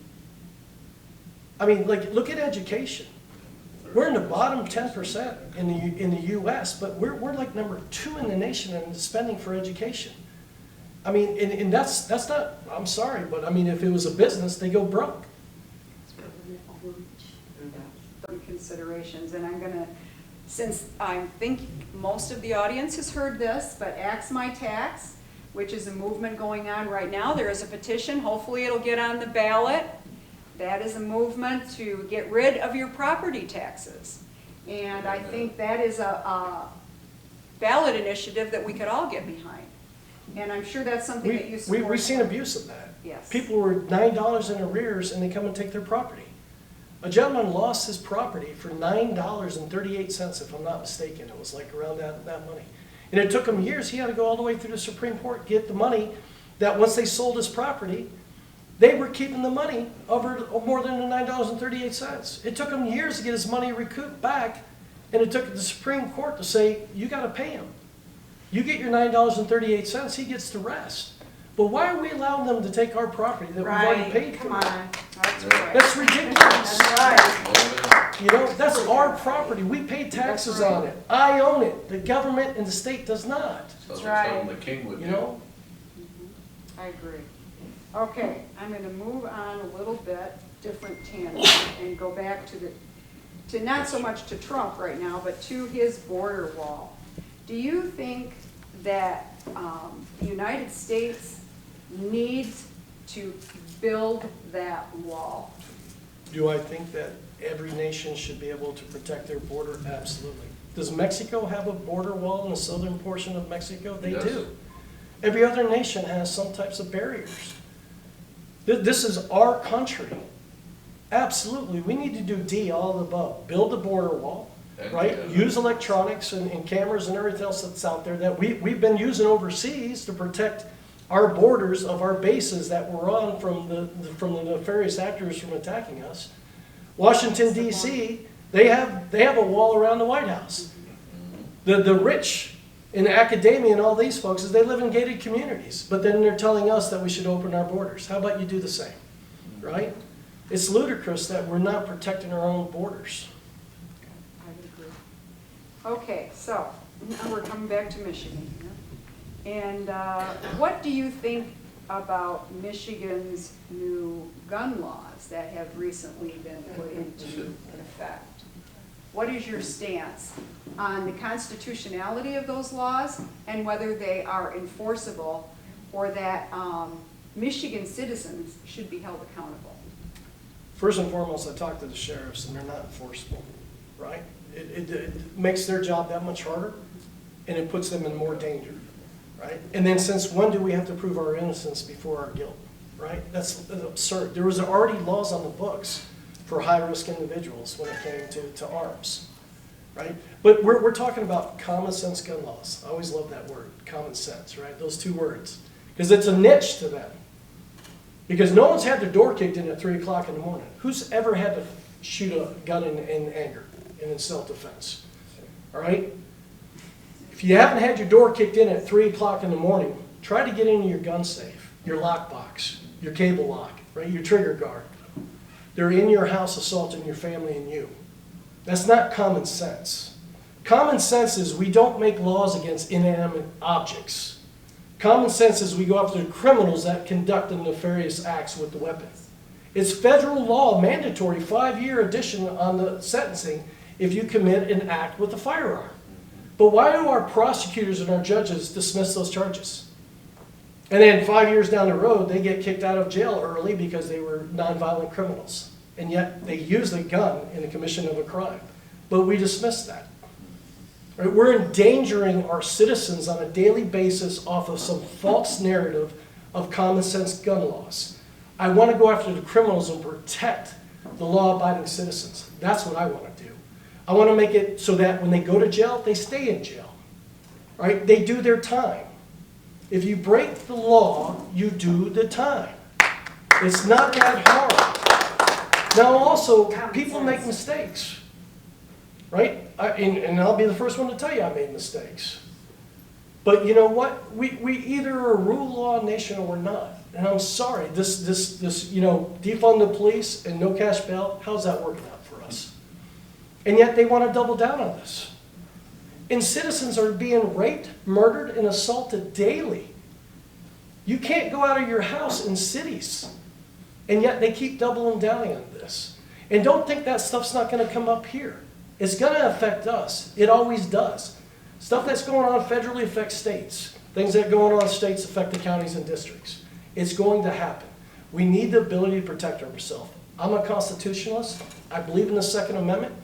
I mean, like, look at education. We're in the bottom 10% in the U.S., but we're like number 2 in the nation in spending for education. I mean, and that's not, I'm sorry, but I mean, if it was a business, they go broke. Some considerations, and I'm gonna, since I think most of the audience has heard this, but Axe My Tax, which is a movement going on right now. There is a petition, hopefully it'll get on the ballot. That is a movement to get rid of your property taxes. And I think that is a ballot initiative that we could all get behind. And I'm sure that's something that you support. We've seen abuse of that. Yes. People were $9 in arrears and they come and take their property. A gentleman lost his property for $9.38, if I'm not mistaken. It was like around that money. And it took him years. He had to go all the way through the Supreme Court, get the money that once they sold his property, they were keeping the money over more than the $9.38. It took him years to get his money recouped back, and it took the Supreme Court to say, you got to pay him. You get your $9.38, he gets the rest. But why are we allowing them to take our property that we've already paid for? Come on. That's right. That's ridiculous. That's right. You know, that's our property. We pay taxes on it. I own it. The government and the state does not. That's right. something the king would You do. know? I agree. Okay, I'm going to move on a little bit, different tangent, and go back to not so much to Trump right now, but to his border wall. Do you think that the United States needs to build that wall? Do I think that every nation should be able to protect their border? Absolutely. Does Mexico have a border wall in the southern portion of Mexico? They Yes. do. Every other nation has some types of barriers. This is our country. Absolutely. We need to do D, all of the above. Build a border wall, And, right? yeah. Use electronics and cameras and everything else that's out there that we've been using overseas to protect our borders of our bases that we're on from the nefarious actors from attacking us. Washington, D.C., they have a wall around the White House. The rich in academia and all these folks is they live in gated communities, but then they're telling us that we should open our borders. How about you do the same, right? It's ludicrous that we're not protecting our own borders. I would agree. Okay, so now we're coming back to Michigan here. And what do you think about Michigan's new gun laws that have recently been put into effect? What is your stance on the constitutionality of those laws and whether they are enforceable or that Michigan citizens should be held accountable? First and foremost, I talked to the sheriffs and they're not enforceable, right? It makes their job that much harder and it puts them in more danger, right? And then since when do we have to prove our innocence before our guilt, right? That's absurd. There was already laws on the books for high-risk individuals when it came to arms, right? But we're talking about common sense gun laws. I always love that word, common sense, right? Those two words. Because it's a niche to them. Because no one's had their door kicked in at 3 o'clock in the morning. Who's ever had to shoot a gun in anger and in self-defense? All right? If you haven't had your door kicked in at 3 o'clock in the morning, try to get into your gun safe, your lockbox, your cable lock, right? Your trigger guard. They're in your house assaulting your family and you. That's not common sense. Common sense is we don't make laws against inanimate objects. Common sense is we go after the criminals that conduct the nefarious acts with the weapon. It's federal law mandatory 5-year addition on the sentencing if you commit an act with a firearm. But why do our prosecutors and our judges dismiss those charges? And then 5 years down the road, they get kicked out of jail early because they were nonviolent criminals. And yet they use a gun in the commission of a crime. But we dismiss that. Right? We're endangering our citizens on a daily basis off of some false narrative of common sense gun laws. I want to go after the criminals and protect the law-abiding citizens. That's what I want to do. I want to make it so that when they go to jail, they stay in jail. right? They do their time. If you break the law, you do the time. It's not that hard. Now also, people make mistakes, right? And I'll be the first one to tell you I made mistakes. But you know what? We either are a rule of law nation or we're not. And I'm sorry, this defund the police and no cash bail, how's that working out for us? And yet they want to double down on this. And citizens are being raped, murdered, and assaulted daily. You can't go out of your house in cities. And yet they keep doubling down on this. And don't think that stuff's not going to come up here. It's going to affect us. It always does. Stuff that's going on federally affects states. Things that are going on in states affect the counties and districts. It's going to happen. We need the ability to protect ourselves. I'm a constitutionalist. I believe in the Second Amendment.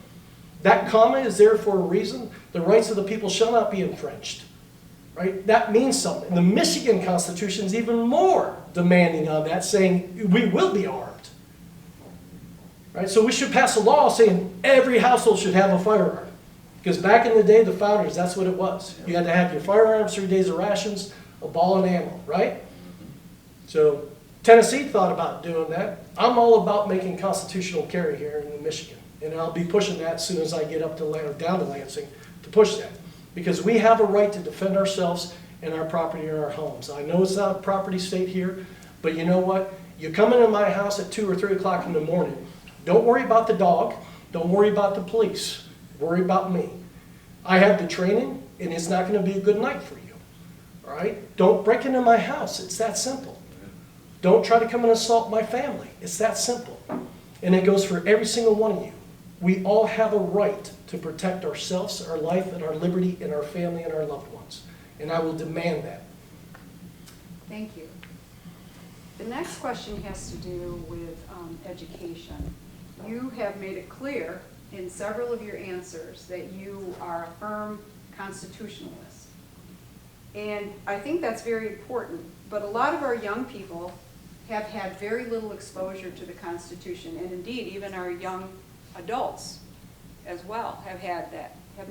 That comma is there for a reason. The rights of the people shall not be infringed. Right? That means something. The Michigan Constitution is even more demanding on that, saying we will be armed. Right? So we should pass a law saying every household should have a firearm. Because back in the day, the founders, that's what it was. You had to have your firearms, 3 days of rations, a ball and ammo, right? So Tennessee thought about doing that. I'm all about making constitutional carry here in Michigan. And I'll be pushing that as soon as I get up to down to Lansing to push that. Because we have a right to defend ourselves and our property and our homes. I know it's not a property state here, but you know what? You come into my house at 2 or 3 o'clock in the morning. Don't worry about the dog. Don't worry about the police. Worry about me. I have the training, and it's not going to be a good night for you. All right? Don't break into my house. It's that simple. Don't try to come and assault my family. It's that simple. And it goes for every single one of you. We all have a right to protect ourselves, our life, and our liberty, and our family, and our loved ones. And I will demand that. Thank you. The next question has to do with education. You have made it clear in several of your answers that you are a firm constitutionalist. And I think that's very important. But a lot of our young people have had very little exposure to the Constitution, and indeed even our young adults as well have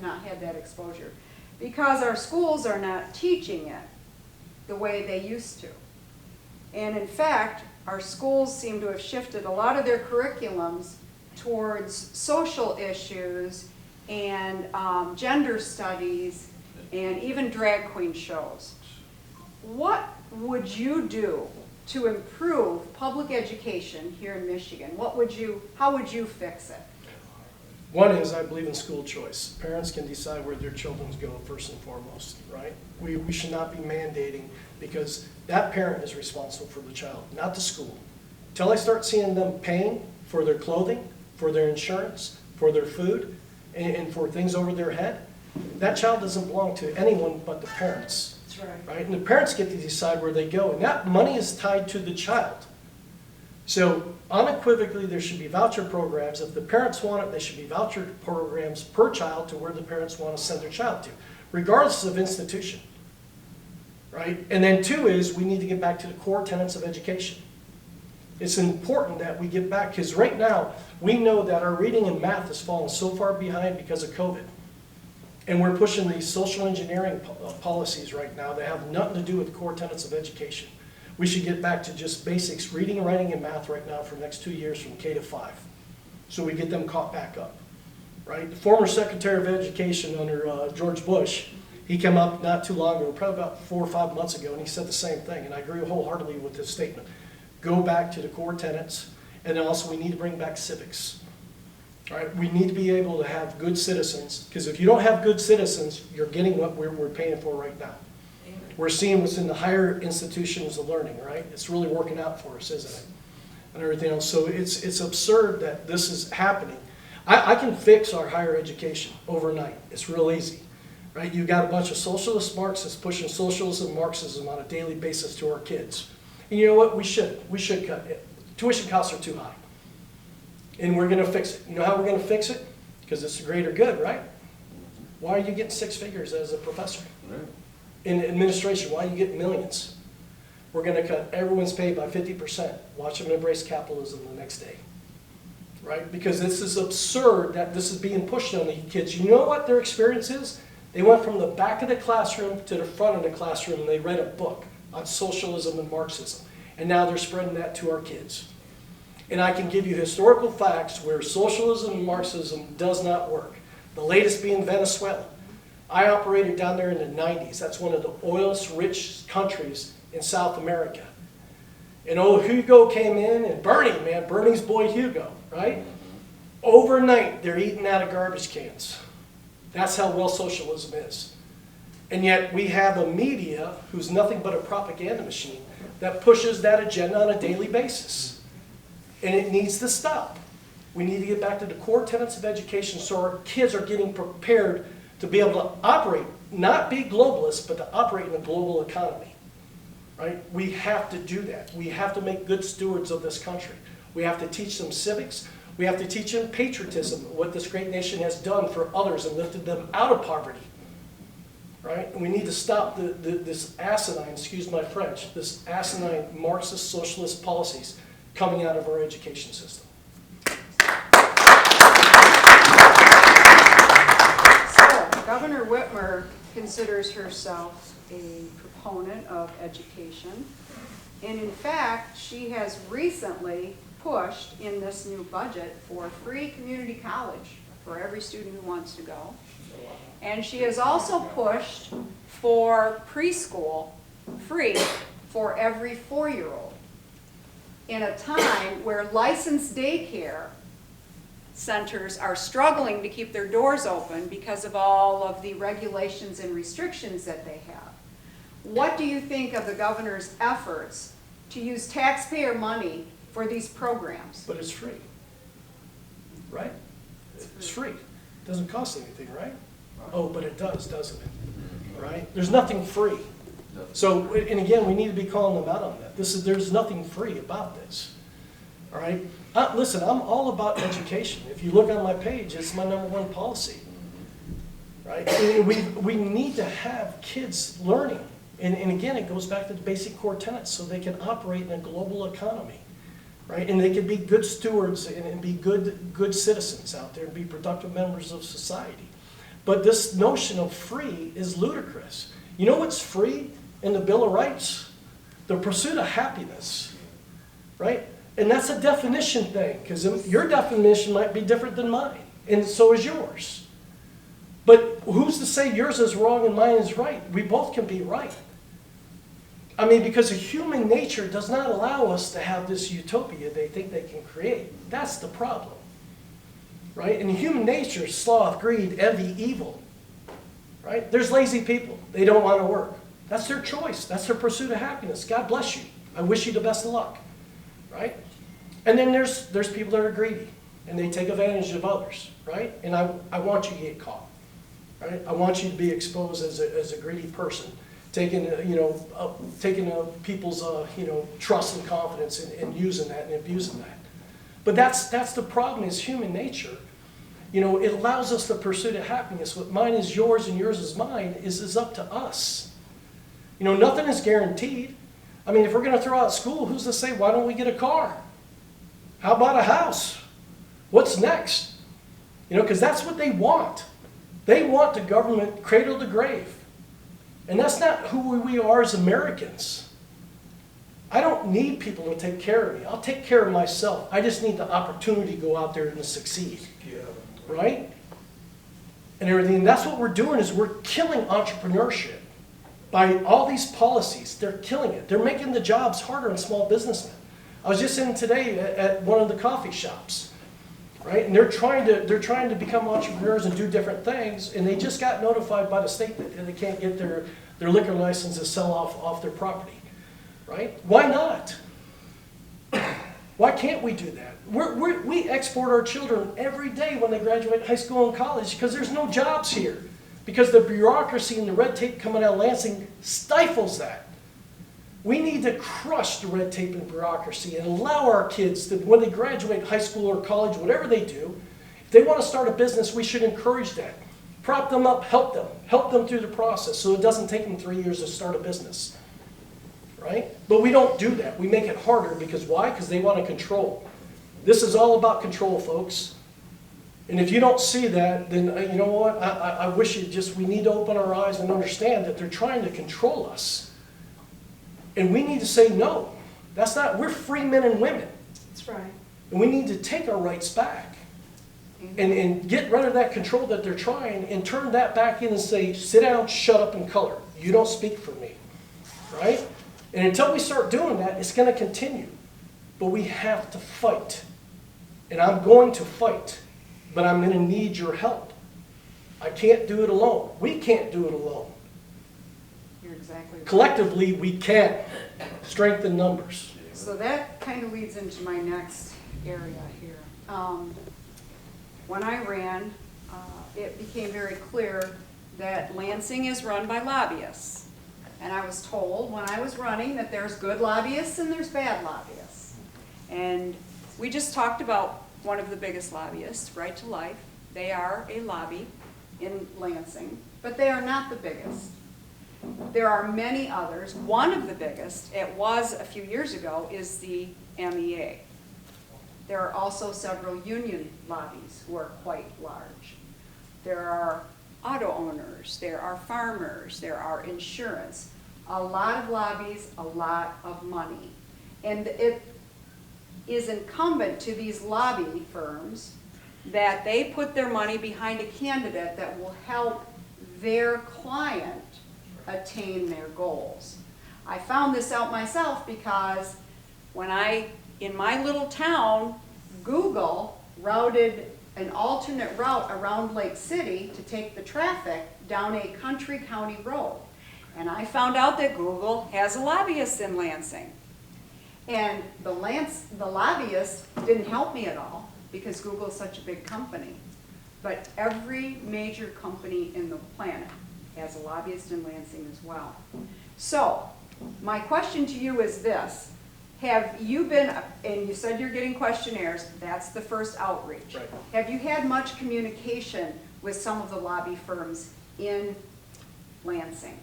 not had that exposure, because our schools are not teaching it the way they used to. And in fact, our schools seem to have shifted a lot of their curriculums towards social issues and gender studies and even drag queen shows. What would you do to improve public education here in Michigan? How would you fix it? One is I believe in school choice. Parents can decide where their children go first and foremost, right? We should not be mandating, because that parent is responsible for the child, not the school. Until I start seeing them paying for their clothing, for their insurance, for their food, and for things over their head, that child doesn't belong to anyone but the parents. That's right. Right? And the parents get to decide where they go, and that money is tied to the child. So unequivocally, there should be voucher programs. If the parents want it, there should be voucher programs per child to where the parents want to send their child to, regardless of institution. Right? And then 2 is we need to get back to the core tenets of education. It's important that we get back, because right now we know that our reading and math has fallen so far behind because of COVID. And we're pushing these social engineering policies right now that have nothing to do with core tenets of education. We should get back to just basics, reading, writing, and math right now for the next 2 years from K to 5. So we get them caught back up, right? The former Secretary of Education under George Bush, he came up not too long ago, probably about 4 or 5 months ago, and he said the same thing, and I agree wholeheartedly with his statement. Go back to the core tenets, and then also we need to bring back civics. All right, we need to be able to have good citizens, because if you don't have good citizens, you're getting what we're paying for right now. We're seeing what's in the higher institutions of learning, right? It's really working out for us, isn't it? And everything else. So it's absurd that this is happening. I can fix our higher education overnight. It's real easy, right? You've got a bunch of socialist Marxists pushing socialism and Marxism on a daily basis to our kids. And you know what? We should cut it. Tuition costs are too high. And we're going to fix it. You know how we're going to fix it? Because it's the greater good, right? Why are you getting 6 figures as a professor? Right. In administration, why are you getting millions? We're going to cut everyone's pay by 50%. Watch them embrace capitalism the next day. Right? Because this is absurd that this is being pushed on the kids. You know what their experience is? They went from the back of the classroom to the front of the classroom and they read a book on socialism and Marxism. And now they're spreading that to our kids. And I can give you historical facts where socialism and Marxism does not work. The latest being Venezuela. I operated down there in the 90s. That's one of the oil-rich countries in South America. And old Hugo came in, and Bernie, man, Bernie's boy Hugo, right? Overnight, they're eating out of garbage cans. That's how well socialism is. And yet we have a media who's nothing but a propaganda machine that pushes that agenda on a daily basis. And it needs to stop. We need to get back to the core tenets of education so our kids are getting prepared to be able to operate, not be globalists, but to operate in a global economy. Right? We have to do that. We have to make good stewards of this country. We have to teach them civics. We have to teach them patriotism, what this great nation has done for others and lifted them out of poverty. Right? And we need to stop this asinine, excuse my French, this asinine Marxist socialist policies coming out of our education system. So, Governor Whitmer considers herself a proponent of education. And in fact, she has recently pushed in this new budget for free community college for every student who wants to go. And she has also pushed for preschool free for every 4-year-old. In a time where licensed daycare centers are struggling to keep their doors open because of all of the regulations and restrictions that they have. What do you think of the governor's efforts to use taxpayer money for these programs? But it's free, right? It's free. It doesn't cost anything, right? Oh, but it does, doesn't it? Right? There's nothing free. So, and again, we need to be calling them out on that. There's nothing free about this. All right? Listen, I'm all about education. If you look on my page, it's my #1 policy. Right? And we need to have kids learning. And again, it goes back to the basic core tenets so they can operate in a global economy. Right? And they can be good stewards and be good citizens out there and be productive members of society. But this notion of free is ludicrous. You know what's free in the Bill of Rights? The pursuit of happiness. Right? And that's a definition thing, because your definition might be different than mine, and so is yours. But who's to say yours is wrong and mine is right? We both can be right. I mean, because human nature does not allow us to have this utopia they think they can create. That's the problem. Right? And human nature, sloth, greed, envy, evil. Right? There's lazy people. They don't want to work. That's their choice. That's their pursuit of happiness. God bless you. I wish you the best of luck. Right? And then there's people that are greedy, and they take advantage of others. Right? And I want you to get caught. Right? I want you to be exposed as a greedy person, taking people's trust and confidence and using that and abusing that. But that's the problem is human nature. You know, it allows us the pursuit of happiness. What mine is yours and yours is mine is up to us. You know, nothing is guaranteed. I mean, if we're going to throw out school, who's to say, why don't we get a car? How about a house? What's next? You know, because that's what they want. They want the government cradle to grave. And that's not who we are as Americans. I don't need people to take care of me. I'll take care of myself. I just need the opportunity to go out there and succeed. Right? And everything. And that's what we're doing is we're killing entrepreneurship. By all these policies, they're killing it. They're making the jobs harder on small businessmen. I was just in today at one of the coffee shops, right? And they're trying to become entrepreneurs and do different things, and they just got notified by the state that they can't get their liquor license to sell off their property, right? Why not? Why can't we do that? We export our children every day when they graduate high school and college because there's no jobs here. Because the bureaucracy and the red tape coming out of Lansing stifles that. We need to crush the red tape and bureaucracy and allow our kids to, when they graduate high school or college, whatever they do, if they want to start a business, we should encourage that. Prop them up, help them through the process so it doesn't take them 3 years to start a business. Right? But we don't do that. We make it harder because why? Because they want to control. This is all about control, folks. And if you don't see that, then you know what? I wish we need to open our eyes and understand that they're trying to control us. And we need to say no. We're free men and women. That's right. And we need to take our rights back. And get rid of that control that they're trying and turn that back in and say, sit down, shut up, and color. You don't speak for me. Right? And until we start doing that, it's going to continue. But we have to fight. And I'm going to fight. But I'm going to need your help. I can't do it alone. We can't do it alone. You're exactly right. Collectively, we can strengthen numbers. So that kind of leads into my next area here. When I ran, it became very clear that Lansing is run by lobbyists. And I was told when I was running that there's good lobbyists and there's bad lobbyists. And we just talked about one of the biggest lobbyists, Right to Life. They are a lobby in Lansing, but they are not the biggest. There are many others. One of the biggest, it was a few years ago, is the MEA. There are also several union lobbies who are quite large. There are auto owners, there are farmers, there are insurance. A lot of lobbies, a lot of money. And it is incumbent to these lobby firms that they put their money behind a candidate that will help their client attain their goals. I found this out myself because when in my little town, Google routed an alternate route around Lake City to take the traffic down a country county road. And I found out that Google has a lobbyist in Lansing. And the lobbyist didn't help me at all because Google is such a big company. But every major company in the planet has a lobbyist in Lansing as well. So, my question to you is this. Have you been, and you said you're getting questionnaires, that's the first outreach. Right. Have you had much communication with some of the lobby firms in Lansing?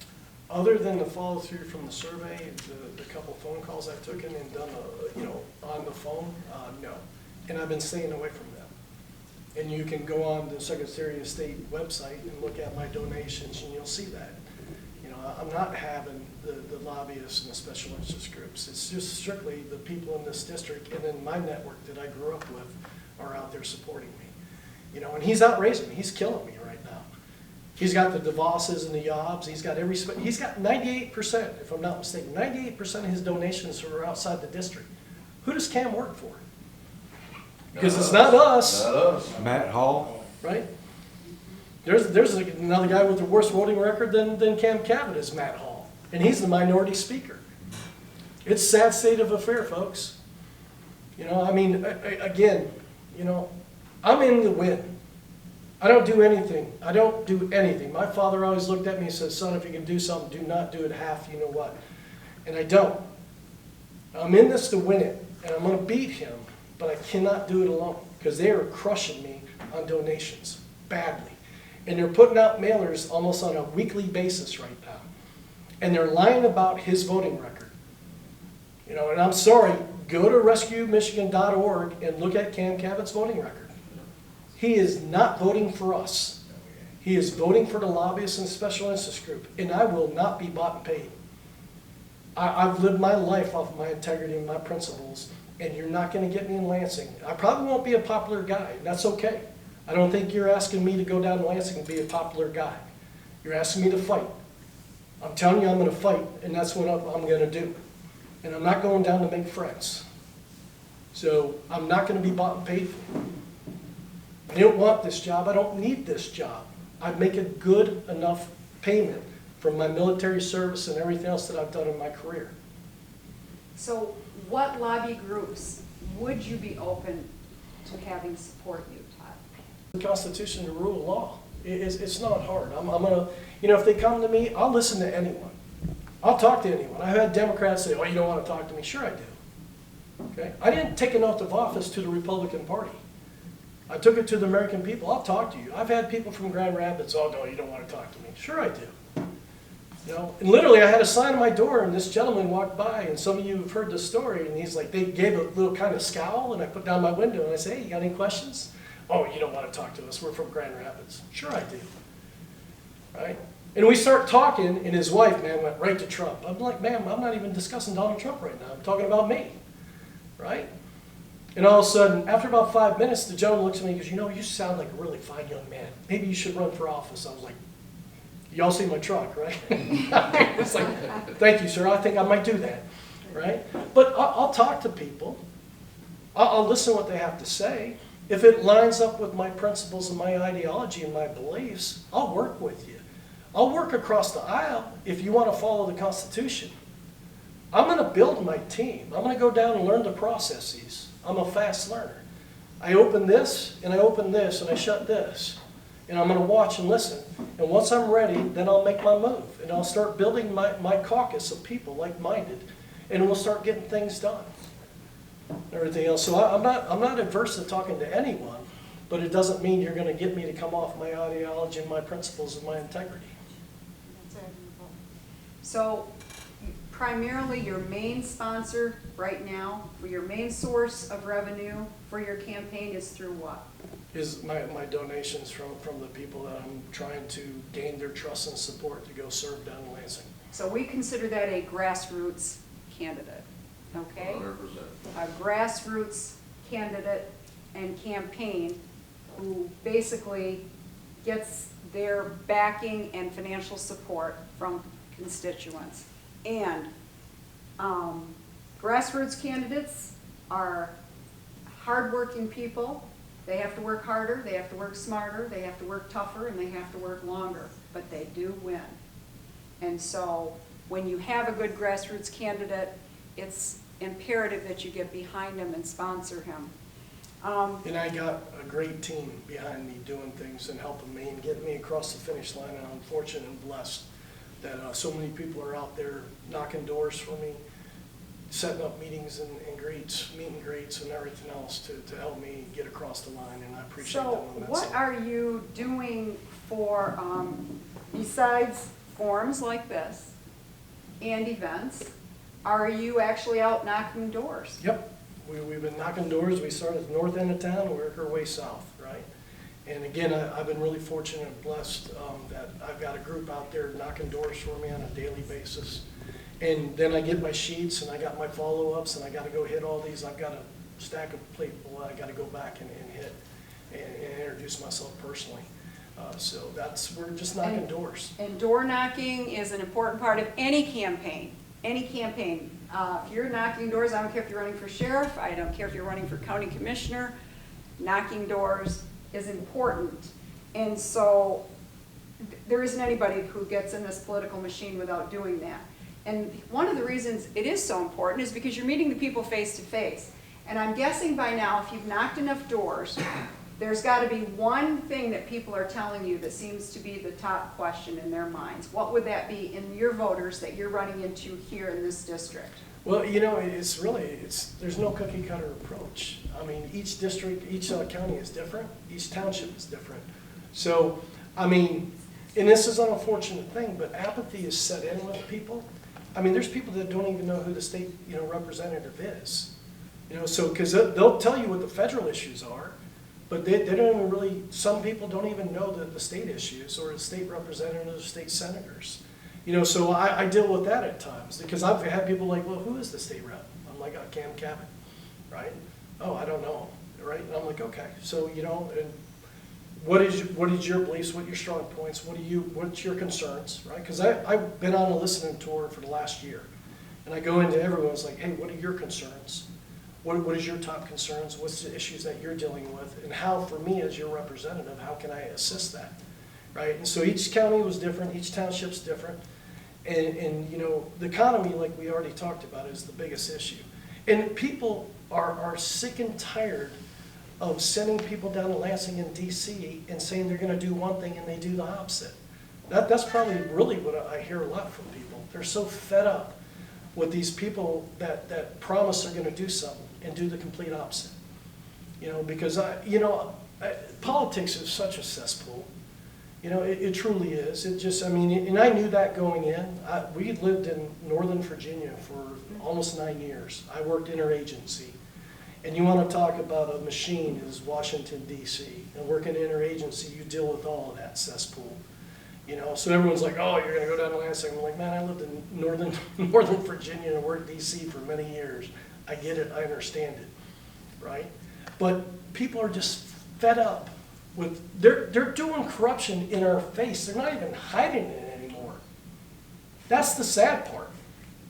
Other than the follow through from the survey, the couple phone calls I've taken and done, on the phone, no. And I've been staying away from them. And you can go on the Secretary of State website and look at my donations and you'll see that. I'm not having the lobbyists and the special interest groups. It's just strictly the people in this district and then my network that I grew up with are out there supporting me. And he's outraising me. He's killing me right now. He's got the DeVosses and the Yobs. He's got 98%, if I'm not mistaken, 98% of his donations are outside the district. Who does Cam work for? Because it's not us. Not us. Matt Hall. Right? There's another guy with a worse voting record than Cam Cabot is Matt Hall. And he's the minority speaker. It's a sad state of affair, folks. Again, I'm in the win. I don't do anything. My father always looked at me and said, son, if you can do something, do not do it half, you know what. And I don't. I'm in this to win it. And I'm going to beat him, but I cannot do it alone because they are crushing me on donations badly. And they're putting out mailers almost on a weekly basis right now. And they're lying about his voting record. And I'm sorry, go to rescuemichigan.org and look at Cam Cabot's voting record. He is not voting for us. He is voting for the lobbyists and special interest group. And I will not be bought and paid. I've lived my life off of my integrity and my principles. And you're not going to get me in Lansing. I probably won't be a popular guy. And that's okay. I don't think you're asking me to go down to Lansing and be a popular guy. You're asking me to fight. I'm telling you I'm going to fight, and that's what I'm going to do. And I'm not going down to make friends. So I'm not going to be bought and paid for. I don't want this job. I don't need this job. I make a good enough payment from my military service and everything else that I've done in my career. So what lobby groups would you be open to having support you, Todd? The Constitution, the rule of law. It's not hard. I'm gonna, if they come to me, I'll listen to anyone. I'll talk to anyone. I've had Democrats say, "Oh, you don't want to talk to me." Sure, I do. Okay. I didn't take an oath of office to the Republican Party. I took it to the American people. I'll talk to you. I've had people from Grand Rapids. "Oh, no, you don't want to talk to me." Sure, I do. And literally, I had a sign on my door, and this gentleman walked by, and some of you have heard this story, and he's like, they gave a little kind of scowl, and I put down my window, and I say, "Hey, you got any questions?" Oh, you don't want to talk to us, we're from Grand Rapids. Sure I do, right? And we start talking, and his wife, man, went right to Trump. I'm like, ma'am, I'm not even discussing Donald Trump right now, I'm talking about me, right? And all of a sudden, after about 5 minutes, the gentleman looks at me and goes, you know, you sound like a really fine young man. Maybe you should run for office. I was like, y'all see my truck, right? It's like, thank you, sir, I think I might do that, right? But I'll talk to people. I'll listen to what they have to say. If it lines up with my principles and my ideology and my beliefs, I'll work with you. I'll work across the aisle if you want to follow the Constitution. I'm going to build my team. I'm going to go down and learn the processes. I'm a fast learner. I open this, and I open this, and I shut this. And I'm going to watch and listen. And once I'm ready, then I'll make my move. And I'll start building my caucus of people like-minded. And we'll start getting things done. Everything else. So I'm not adverse to talking to anyone, but it doesn't mean you're going to get me to come off my ideology and my principles and my integrity. So primarily your main sponsor right now, for your main source of revenue for your campaign is through what? Is my donations from the people that I'm trying to gain their trust and support to go serve down in Lansing. So we consider that a grassroots candidate, okay? 100%. A grassroots candidate and campaign who basically gets their backing and financial support from constituents. And grassroots candidates are hardworking people. They have to work harder, they have to work smarter, they have to work tougher, and they have to work longer, but they do win. And so when you have a good grassroots candidate, it's imperative that you get behind him and sponsor him. And I got a great team behind me doing things and helping me and getting me across the finish line. And I'm fortunate and blessed that so many people are out there knocking doors for me, setting up meetings and greets, meet and greets and everything else to help me get across the line, and I appreciate So them. what are you doing for, besides forums like this and events, are you actually out knocking doors? Yep, we've been knocking doors. We started at the north end of town, we work our way south, right? And again, I've been really fortunate and blessed that I've got a group out there knocking doors for me on a daily basis. And then I get my sheets and I got my follow-ups and I got to go hit all these. I've got a stack of people I got to go back and hit and introduce myself personally. So we're just knocking doors. And door knocking is an important part of any campaign. Any campaign. If you're knocking doors, I don't care if you're running for sheriff, I don't care if you're running for county commissioner, knocking doors is important. And so there isn't anybody who gets in this political machine without doing that. And one of the reasons it is so important is because you're meeting the people face to face. And I'm guessing by now, if you've knocked enough doors, there's got to be one thing that people are telling you that seems to be the top question in their minds. What would that be in your voters that you're running into here in this district? Well, you know, there's no cookie cutter approach. I mean, each district, each county is different, each township is different. So, I mean, and this is an unfortunate thing, but apathy is set in with people. I mean, there's people that don't even know who the state, representative is. So, because they'll tell you what the federal issues are, but they don't even really, some people don't even know the state issues or the state representatives, state senators. So I deal with that at times because I've had people like, well, who is the state rep? I'm like, Cam Cabot, right? Oh, I don't know, right? And I'm like, okay, so, and what is your beliefs, what are your strong points, what's your concerns, right? Because I've been on a listening tour for the last year, and I go into everyone's like, hey, what are your concerns? What is your top concerns? What's the issues that you're dealing with? And how, for me as your representative, how can I assist that, right? And so each county was different, each township's different, and the economy, like we already talked about, is the biggest issue. And people are sick and tired of sending people down to Lansing and DC and saying they're going to do one thing and they do the opposite. That's probably really what I hear a lot from people. They're so fed up with these people that promise they're going to do something and do the complete opposite. Because politics is such a cesspool. It truly is. It just, and I knew that going in. We lived in Northern Virginia for almost 9 years. I worked interagency. And you want to talk about a machine is Washington DC, and working interagency, you deal with all of that cesspool. You know, so everyone's like, oh, you're gonna go down to Lansing. I'm like, man, I lived in Northern Virginia and worked DC for many years. I get it, I understand it, right? But people are just fed up with, they're doing corruption in our face. They're not even hiding it anymore. That's the sad part.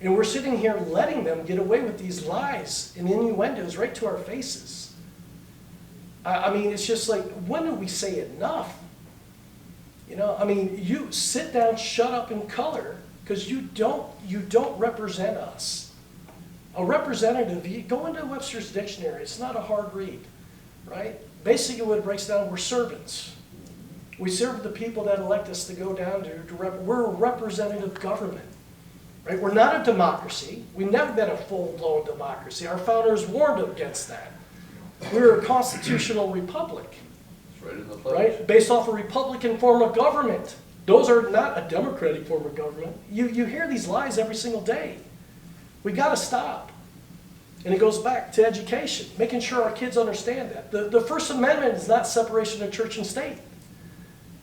And we're sitting here letting them get away with these lies and innuendos right to our faces. I mean, it's just like, when do we say enough? You know, I mean, you sit down, shut up, and color, because you don't represent us. A representative, you go into Webster's dictionary, it's not a hard read, right? Basically what it breaks down, we're servants. We serve the people that elect us to go down we're a representative government, right? We're not a democracy. We've never been a full-blown democracy. Our founders warned against that. We're a constitutional republic. Right in the pledge. Right? Based off a Republican form of government. Those are not a democratic form of government. You hear these lies every single day. We got to stop. And it goes back to education, making sure our kids understand that. The First Amendment is not separation of church and state.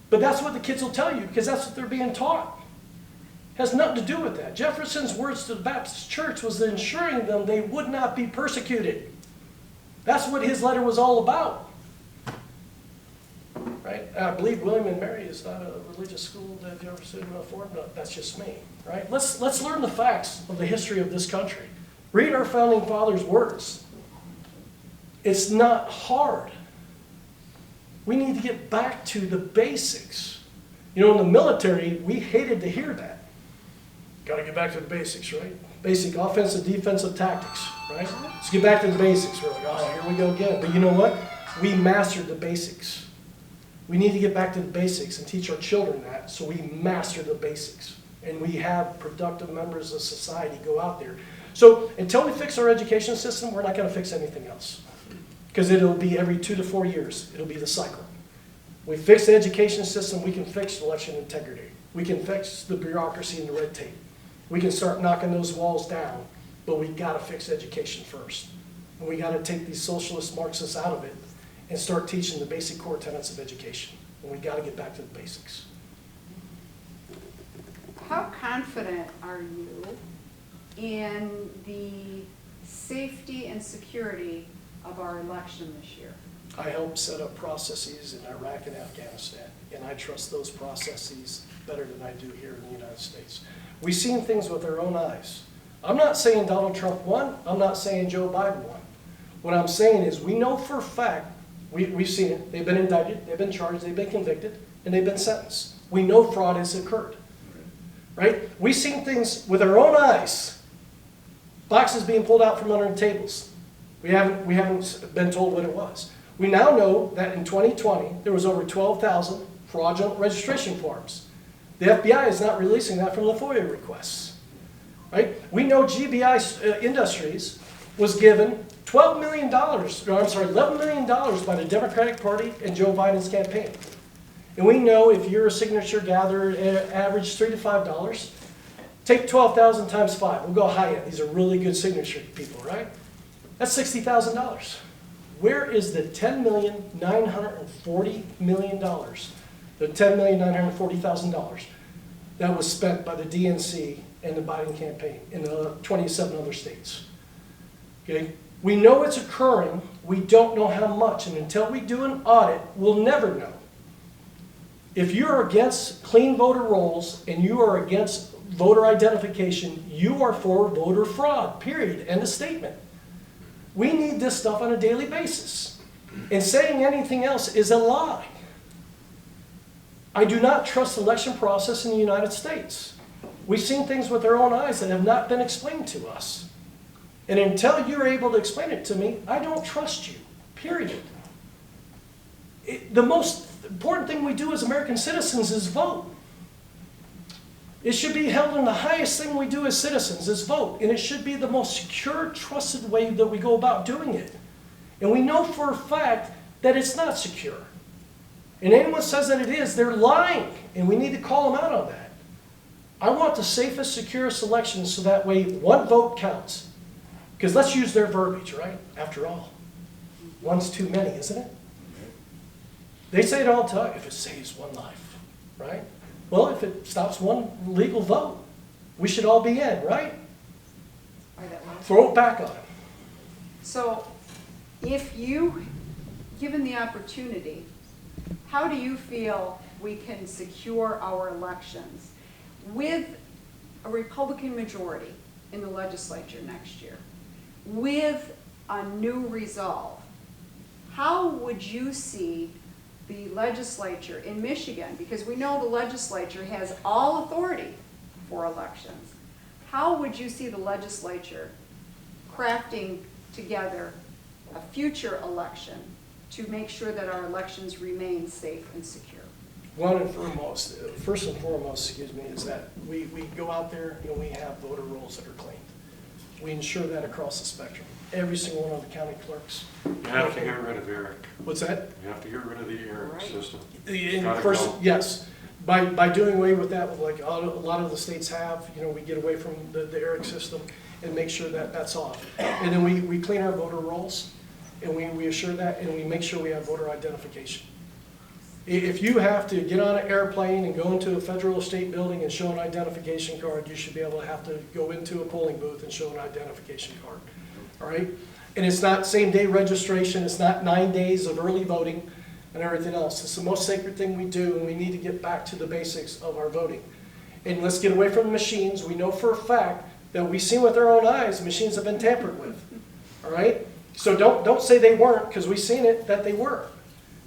But that's what the kids will tell you, because that's what they're being taught. It has nothing to do with that. Jefferson's words to the Baptist church was ensuring them they would not be persecuted. That's what his letter was all about. Right? I believe William and Mary is not a religious school that Jefferson formed. No, that's just me. Right? Let's learn the facts of the history of this country. Read our founding fathers' words. It's not hard. We need to get back to the basics. You know, in the military, we hated to hear that. Got to get back to the basics, right? Basic offensive, defensive tactics, right? Let's get back to the basics. We're like, oh, here we go again. But you know what? We mastered the basics. We need to get back to the basics and teach our children that, so we master the basics. And we have productive members of society go out there. So until we fix our education system, we're not going to fix anything else. Because it'll be every 2 to 4 years. It'll be the cycle. We fix the education system, we can fix election integrity. We can fix the bureaucracy and the red tape. We can start knocking those walls down, but we got to fix education first. And we got to take these socialist Marxists out of it and start teaching the basic core tenets of education. And we got to get back to the basics. How confident are you in the safety and security of our election this year? I helped set up processes in Iraq and Afghanistan, and I trust those processes better than I do here in the United States. We've seen things with our own eyes. I'm not saying Donald Trump won. I'm not saying Joe Biden won. What I'm saying is we know for a fact, we've seen it. They've been indicted, they've been charged, they've been convicted, and they've been sentenced. We know fraud has occurred. Right? We've seen things with our own eyes. Boxes being pulled out from under the tables. We haven't been told what it was. We now know that in 2020, there was over 12,000 fraudulent registration forms. The FBI is not releasing that from the FOIA requests. Right? We know GBI Industries was given $11 million by the Democratic Party and Joe Biden's campaign. And we know if you're a signature gatherer, average $3 to $5, take 12,000 times 5. We'll go high end. These are really good signature people, right? That's $60,000. Where is the $10,940,000, the $10,940,000 that was spent by the DNC and the Biden campaign in the 27 other states? Okay? We know it's occurring. We don't know how much. And until we do an audit, we'll never know. If you're against clean voter rolls and you are against voter identification, you are for voter fraud, period. End of statement. We need this stuff on a daily basis. And saying anything else is a lie. I do not trust the election process in the United States. We've seen things with our own eyes that have not been explained to us. And until you're able to explain it to me, I don't trust you, period. The most important thing we do as American citizens is vote. It should be held in the highest thing we do as citizens is vote. And it should be the most secure, trusted way that we go about doing it. And we know for a fact that it's not secure. And anyone says that it is, they're lying. And we need to call them out on that. I want the safest, securest election so that way one vote counts. Because let's use their verbiage, right? After all, One's too many, isn't it? They say it all the time, if it saves one life, right? Well, if it stops one legal vote, we should all be in, right? Throw it back on them. So, if you, given the opportunity, how do you feel we can secure our elections with a Republican majority in the legislature next year, with a new resolve? How would you see the legislature in Michigan, because we know the legislature has all authority for elections, how would you see the legislature crafting together a future election to make sure that our elections remain safe and secure? First and foremost, is that we go out there and we have voter rolls that are cleaned. We ensure that across the spectrum. Every single one of the county clerks. You have to get rid of Eric. What's that? You have to get rid of the Eric system. Yes. By doing away with that, like a lot of the states have, we get away from the ERIC system and make sure that that's off. And then we clean our voter rolls, and we assure that, and we make sure we have voter identification. If you have to get on an airplane and go into a federal or state building and show an identification card, you should be able to have to go into a polling booth and show an identification card, all right? And it's not same-day registration, it's not 9 days of early voting and everything else. It's the most sacred thing we do, and we need to get back to the basics of our voting. And let's get away from the machines. We know for a fact that we've seen with our own eyes machines have been tampered with, all right? So don't say they weren't, because we've seen it that they were.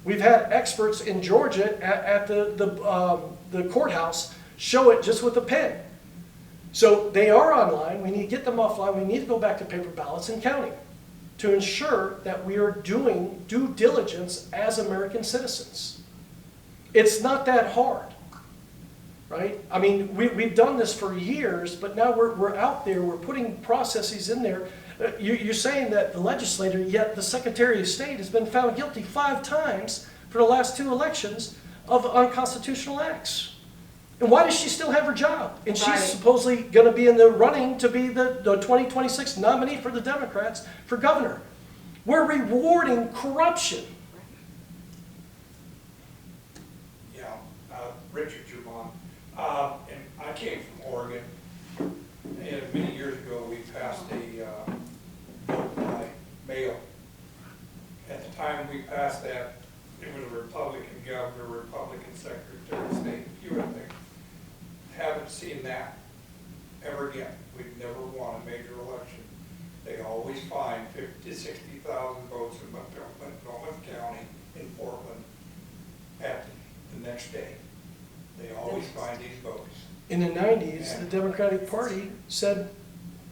We've had experts in Georgia at the courthouse show it just with a pen. So they are online. We need to get them offline. We need to go back to paper ballots and counting to ensure that we are doing due diligence as American citizens. It's not that hard, right? I mean, we've done this for years, but now we're out there. We're putting processes in there. You're saying that the legislator, yet the Secretary of State has been found guilty 5 times for the last 2 elections of unconstitutional acts. And why does she still have her job? And she's supposedly going to be in the running to be the 2026 nominee for the Democrats for governor. We're rewarding corruption. Yeah, Richard Germont. And I came from Oregon. And many years ago, we passed a vote by mail. At the time we passed that, it was a Republican governor, Republican Secretary of State, you would think. Haven't seen that ever again. We've never won a major election. They always find 50,000 to 60,000 votes in Montmorency County in Portland at the next day. They always find these votes. In the 90s, the Democratic Party said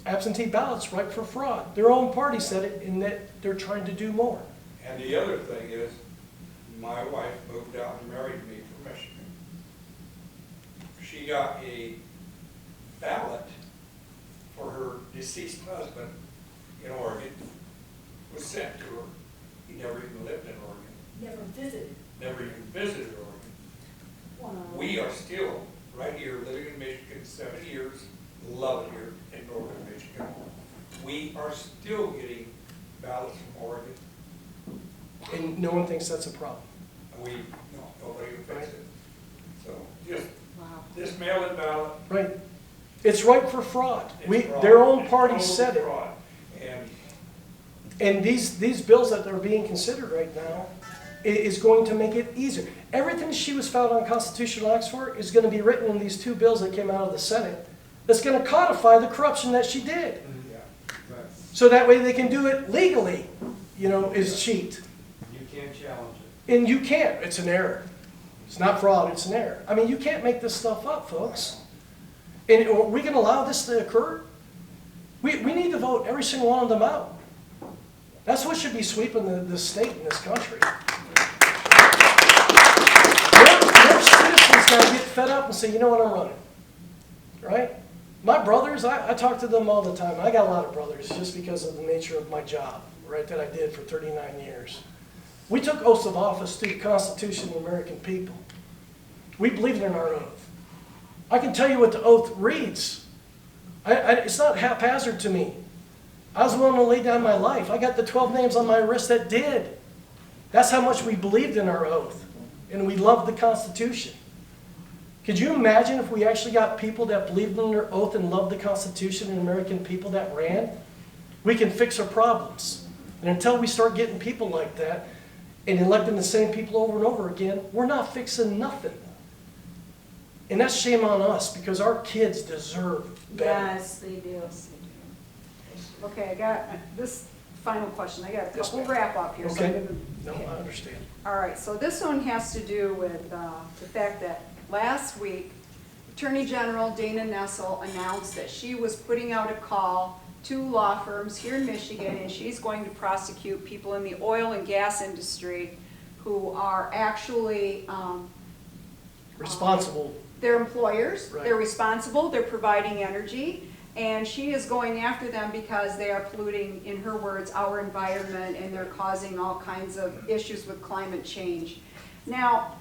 absentee ballots ripe for fraud. Their own party said it, in that they're trying to do more. And the other thing is, my wife moved out and married me from Michigan. She got a ballot for her deceased husband in Oregon. It was sent to her. He never even lived in Oregon. Never visited. Never even visited Oregon. Wow. We are still right here, living in Michigan, 7 years, love it here in northern Michigan. We are still getting ballots from Oregon. And no one thinks that's a problem. Nobody will fix it. So just this mail-in ballot. Right. It's ripe for fraud. It's fraud. Their own It's party total said it. fraud. And these bills that are being considered right now is going to make it easier. Everything she was found unconstitutional acts for is going to be written in these 2 bills that came out of the Senate that's going to codify the corruption that she did. Yeah. So that way they can do it legally, is cheat. You can't challenge it. And you can't. It's an error. It's not fraud, it's an error. I mean, you can't make this stuff up, folks. And are we going to allow this to occur? We need to vote every single one of them out. That's what should be sweeping the state in this country. Your citizens got to get fed up and say, you know what, I'm running. Right? My brothers, I talk to them all the time. I got a lot of brothers just because of the nature of my job, right, that I did for 39 years. We took oaths of office through the Constitution of the American people. We believed in our oath. I can tell you what the oath reads. It's not haphazard to me. I was willing to lay down my life. I got the 12 names on my wrist that did. That's how much we believed in our oath. And we loved the Constitution. Could you imagine if we actually got people that believed in their oath and loved the Constitution and American people that ran? We can fix our problems. And until we start getting people like that and electing the same people over and over again, we're not fixing nothing. And that's shame on us because our kids deserve better. Yes, they do. Okay, I got this final question. I got a Yes, couple ma'am. wrap up here. So I'm Okay. gonna- No, I understand. All right, so this one has to do with the fact that last week, Attorney General Dana Nessel announced that she was putting out a call to law firms here in Michigan, and she's going to prosecute people in the oil and gas industry who are actually, Responsible. they're employers, Right. they're responsible, they're providing energy, and she is going after them because they are polluting, in her words, our environment, and they're causing all kinds of issues with climate change. Now,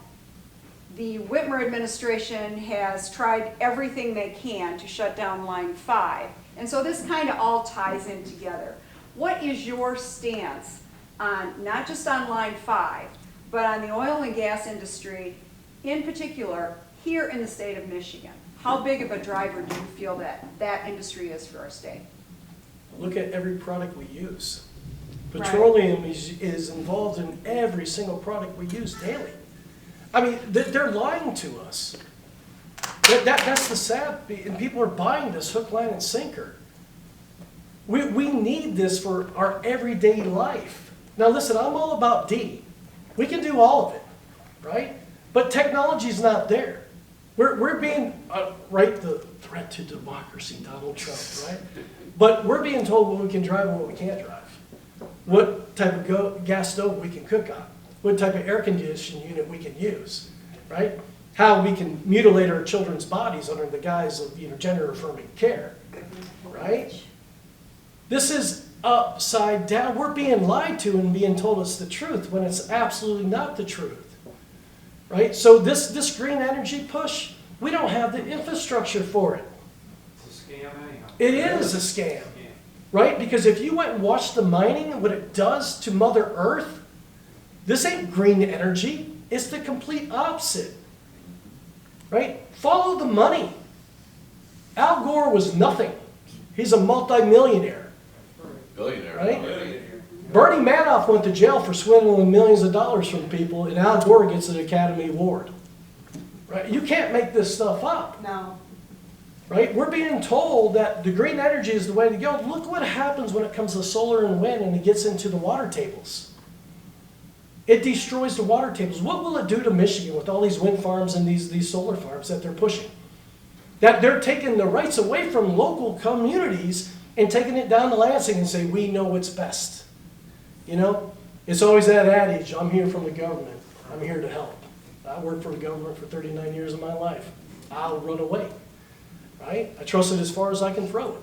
the Whitmer administration has tried everything they can to shut down Line 5, and so this kind of all ties in together. What is your stance on, not just on Line 5, but on the oil and gas industry in particular here in the state of Michigan? How big of a driver do you feel that that industry is for our state? Look at every product we use. Right. Petroleum is involved in every single product we use daily. I mean, they're lying to us. That's the sad, and people are buying this hook, line, and sinker. We need this for our everyday life. Now listen, I'm all about D. We can do all of it, right? But technology's not there. We're being, right, the threat to democracy, Donald Trump, right? But we're being told what we can drive and what we can't drive. What type of gas stove we can cook on. What type of air conditioning unit we can use, right? How we can mutilate our children's bodies under the guise of, gender affirming care, right? This is upside down. We're being lied to and being told it's the truth when it's absolutely not the truth. Right? So this green energy push, we don't have the infrastructure for it. It's a scam anyhow. It is a scam, right? Because if you went and watched the mining and what it does to Mother Earth, this ain't green energy. It's the complete opposite, right? Follow the money. Al Gore was nothing. He's a multimillionaire. Billionaire. Right? Bernie Madoff went to jail for swindling millions of dollars from people, and Al Gore gets an Academy Award. Right? You can't make this stuff up. No. Right? We're being told that the green energy is the way to go. Look what happens when it comes to solar and wind and it gets into the water tables. It destroys the water tables. What will it do to Michigan with all these wind farms and these solar farms that they're pushing? That they're taking the rights away from local communities and taking it down to Lansing and say, we know what's best. It's always that adage, I'm here from the government. I'm here to help. I worked for the government for 39 years of my life. I'll run away, right? I trust it as far as I can throw it.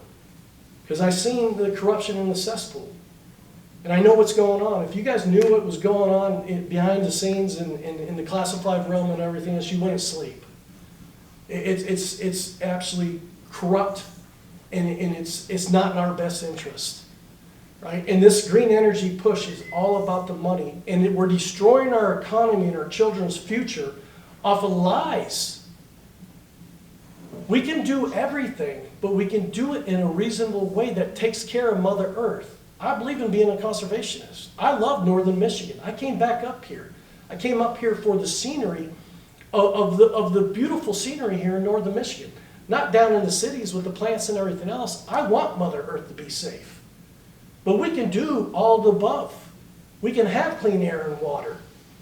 Because I've seen the corruption in the cesspool. And I know what's going on. If you guys knew what was going on behind the scenes in the classified realm and everything else, you wouldn't sleep. It's absolutely corrupt, and it's not in our best interest. Right? And this green energy push is all about the money, and we're destroying our economy and our children's future off of lies. We can do everything, but we can do it in a reasonable way that takes care of Mother Earth. I believe in being a conservationist. I love northern Michigan. I came back up here. I came up here for the scenery of the beautiful scenery here in northern Michigan. Not down in the cities with the plants and everything else. I want Mother Earth to be safe. But we can do all the above. We can have clean air and water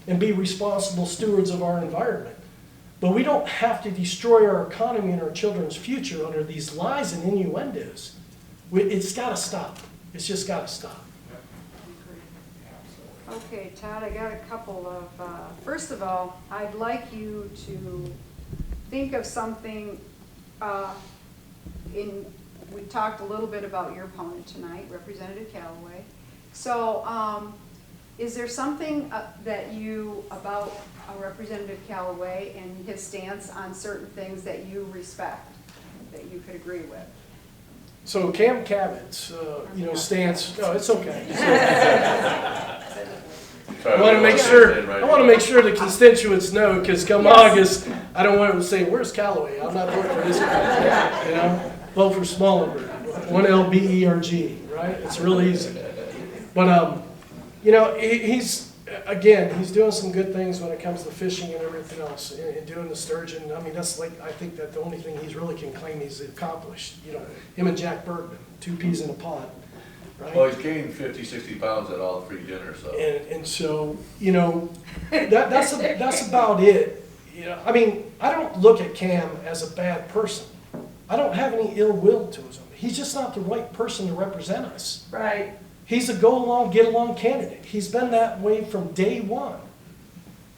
and be responsible stewards of our environment. But we don't have to destroy our economy and our children's future under these lies and innuendos. It's got to stop. It's just got to stop. Okay, Todd, I got a couple of, first of all, I'd like you to think of something we talked a little bit about your opponent tonight, Representative Callaway. So is there something about Representative Callaway and his stance on certain things that you respect, that you could agree with? So Cam Cabot's, stance, no, it's okay. I want to make sure, the constituents know, because come August, I don't want to say, where's Callaway? I'm not voting for this guy, Vote for Smalenberg, 1LBERG, right? It's real easy. But, he's doing some good things when it comes to fishing and everything else, and doing the sturgeon. I mean, I think that the only thing he's really can claim he's accomplished. Him and Jack Bergman, 2 peas in a pod, right? Well, he's gained 50, 60 pounds at all 3 dinners, so. And so, that's about it. I mean, I don't look at Cam as a bad person. I don't have any ill will to him. He's just not the right person to represent us. Right. He's a go-along, get-along candidate. He's been that way from day one.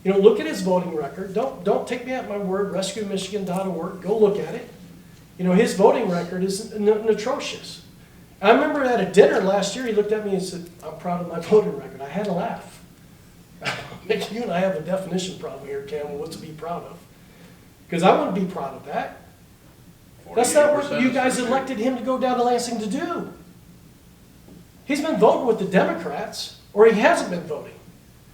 Look at his voting record. Don't take me at my word, rescuemichigan.org. Go look at it. His voting record is atrocious. I remember at a dinner last year, he looked at me and said, I'm proud of my voting record. I had to laugh. You and I have a definition problem here, Cam, what's to be proud of? Because I wouldn't be proud of that. That's not what you guys elected him to go down to Lansing to do. He's been voting with the Democrats, or he hasn't been voting.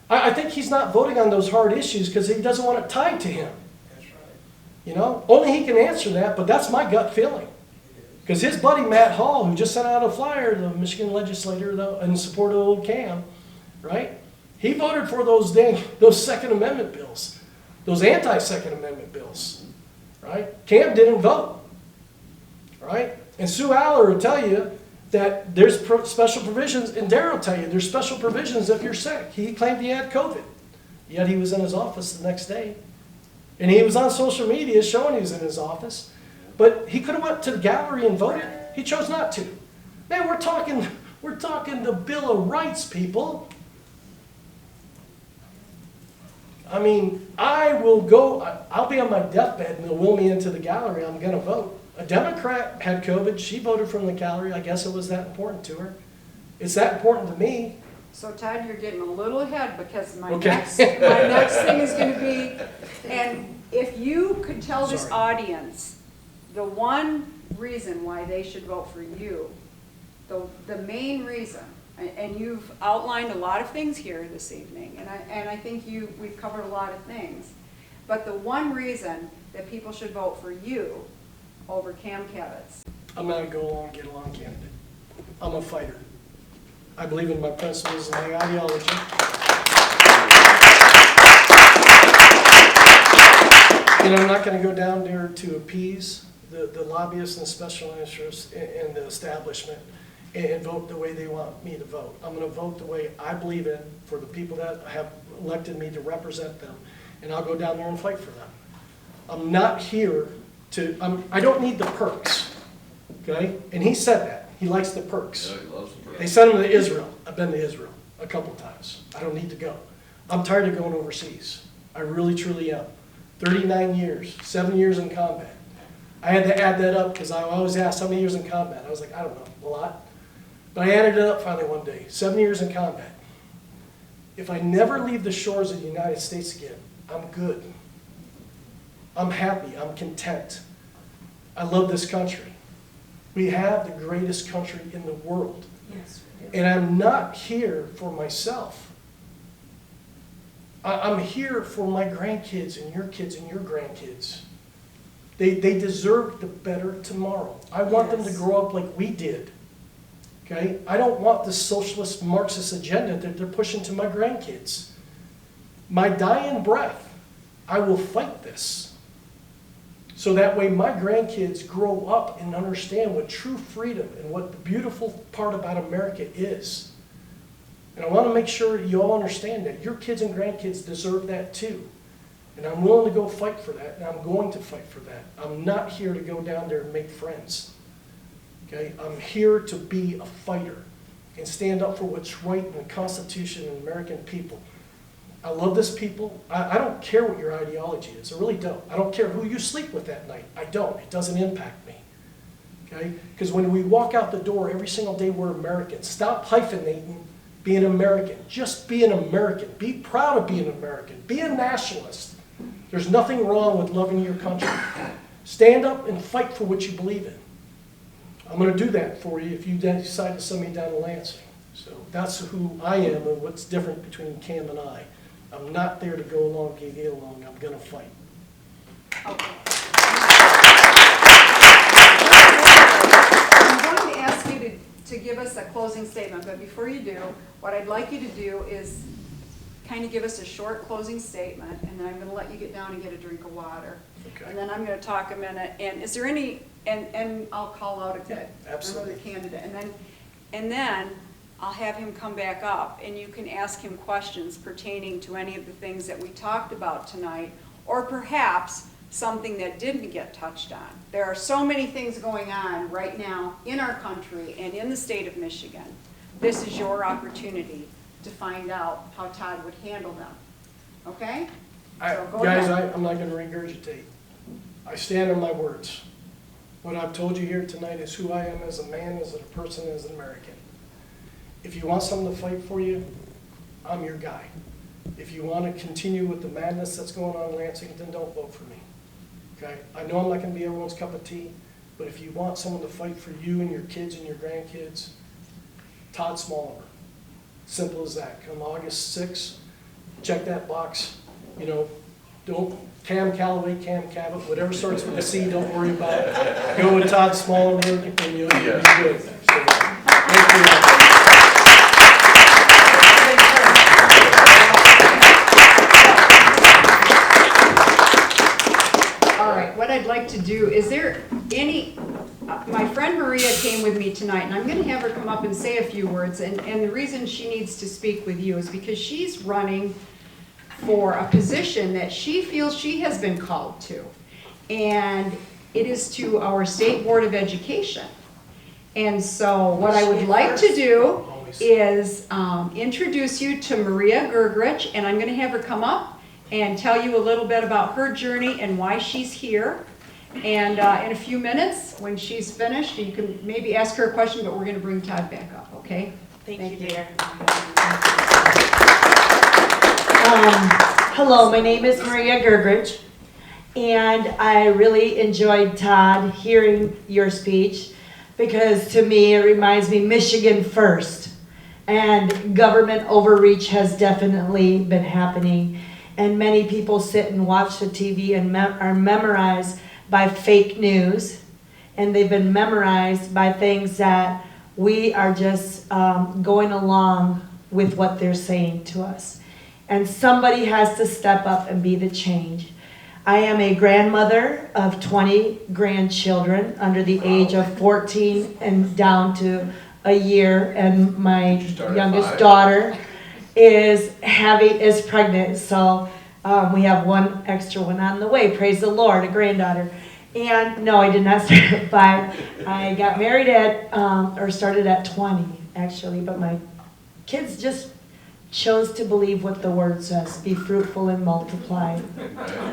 I think he's not voting on those hard issues because he doesn't want it tied to him. That's right. Only he can answer that, but that's my gut feeling. Because his buddy Matt Hall, who just sent out a flyer, the Michigan legislator, in support of old Cam, right? He voted for those Second Amendment bills, those anti-Second Amendment bills, right? Cam didn't vote, right? And Sue Aller will tell you that there's special provisions, and Darryl will tell you there's special provisions if you're sick. He claimed he had COVID, yet he was in his office the next day. And he was on social media showing he was in his office. But he could have went to the gallery and voted. He chose not to. Man, we're talking the Bill of Rights, people. I mean, I'll be on my deathbed and they'll will me into the gallery, I'm gonna vote. A Democrat had COVID, she voted from the gallery, I guess it was that important to her. It's that important to me. So Todd, you're getting a little ahead because my Okay. next thing is gonna be, and if you could tell this Sorry. audience the one reason why they should vote for you, the main reason, and you've outlined a lot of things here this evening, and I think we've covered a lot of things, but the one reason that people should vote for you over Cam Cabot's. I'm not a go-along, get-along candidate. I'm a fighter. I believe in my principles and my ideology. I'm not going to go down there to appease the lobbyists and special interests and the establishment and vote the way they want me to vote. I'm going to vote the way I believe in for the people that have elected me to represent them, and I'll go down there and fight for them. I'm not here I don't need the perks, okay? And he said that. He likes the perks. Yeah, he loves them. They sent him to Israel. I've been to Israel a couple times. I don't need to go. I'm tired of going overseas. I really, truly am. 39 years, 7 years in combat. I had to add that up because I always asked how many years in combat. I was like, I don't know, a lot. But I added it up finally one day, 7 years in combat. If I never leave the shores of the United States again, I'm good. I'm happy, I'm content. I love this country. We have the greatest country in the world. Yes. And I'm not here for myself. I'm here for my grandkids and your kids and your grandkids. They deserve the better tomorrow. I want them to grow up like we did. Okay? I don't want the socialist Marxist agenda that they're pushing to my grandkids. My dying breath, I will fight this. So that way my grandkids grow up and understand what true freedom and what the beautiful part about America is. And I want to make sure you all understand that your kids and grandkids deserve that too. And I'm willing to go fight for that, and I'm going to fight for that. I'm not here to go down there and make friends. Okay? I'm here to be a fighter and stand up for what's right in the Constitution and American people. I love this people. I don't care what your ideology is. I really don't. I don't care who you sleep with that night. I don't. It doesn't impact me. Okay? Because when we walk out the door every single day, we're Americans. Stop hyphenating being American. Just be an American. Be proud of being American. Be a nationalist. There's nothing wrong with loving your country. Stand up and fight for what you believe in. I'm gonna do that for you if you decide to send me down to Lansing. So that's who I am and what's different between Cam and I. I'm not there to go along, to get along, I'm gonna fight. Okay. I'm going to ask you to give us a closing statement, but before you do, what I'd like you to do is kind of give us a short closing statement, and then I'm going to let you get down and get a drink of water. Okay. And then I'm going to talk a minute, and is there any, and I'll call out Yeah, absolutely. another candidate, and then I'll have him come back up, and you can ask him questions pertaining to any of the things that we talked about tonight, or perhaps something that didn't get touched on. There are so many things going on right now in our country and in the state of Michigan. This is your opportunity to find out how Todd would handle them. Okay? So go Guys, ahead. I'm not gonna regurgitate. I stand on my words. What I've told you here tonight is who I am as a man, as a person, as an American. If you want someone to fight for you, I'm your guy. If you want to continue with the madness that's going on in Lansing, then don't vote for me. Okay? I know I'm not going to be everyone's cup of tea, but if you want someone to fight for you and your kids and your grandkids, Todd Smalenberg. Simple as that. Come August 6th, check that box. You know, don't Cam Calloway, Cam Cabot, whatever starts with a C, don't worry about it. Go with Todd Smalenberg and you'll be good. So, thank you. What I'd like to do, is there any, my friend Maria came with me tonight, and I'm going to have her come up and say a few words, and the reason she needs to speak with you is because she's running for a position that she feels she has been called to, and it is to our State Board of Education. And so what I would like to do is introduce you to Maria Gergrich, and I'm going to have her come up and tell you a little bit about her journey and why she's here. And in a few minutes, when she's finished, you can maybe ask her a question, but we're going to bring Todd back up, okay? Thank you, dear. Hello, my name is Maria Gergrich, and I really enjoyed, Todd, hearing your speech, because to me it reminds me Michigan first, and government overreach has definitely been happening. And many people sit and watch the TV and are memorized by fake news. And they've been memorized by things that we are just going along with what they're saying to us. And somebody has to step up and be the change. I am a grandmother of 20 grandchildren under the age of 14 and down to a year. And my youngest daughter is pregnant, so we have one extra one on the way. Praise the Lord, a granddaughter. And no, I did not start at 5. I got married started at 20 actually, but my kids just chose to believe what the word says: be fruitful and multiply.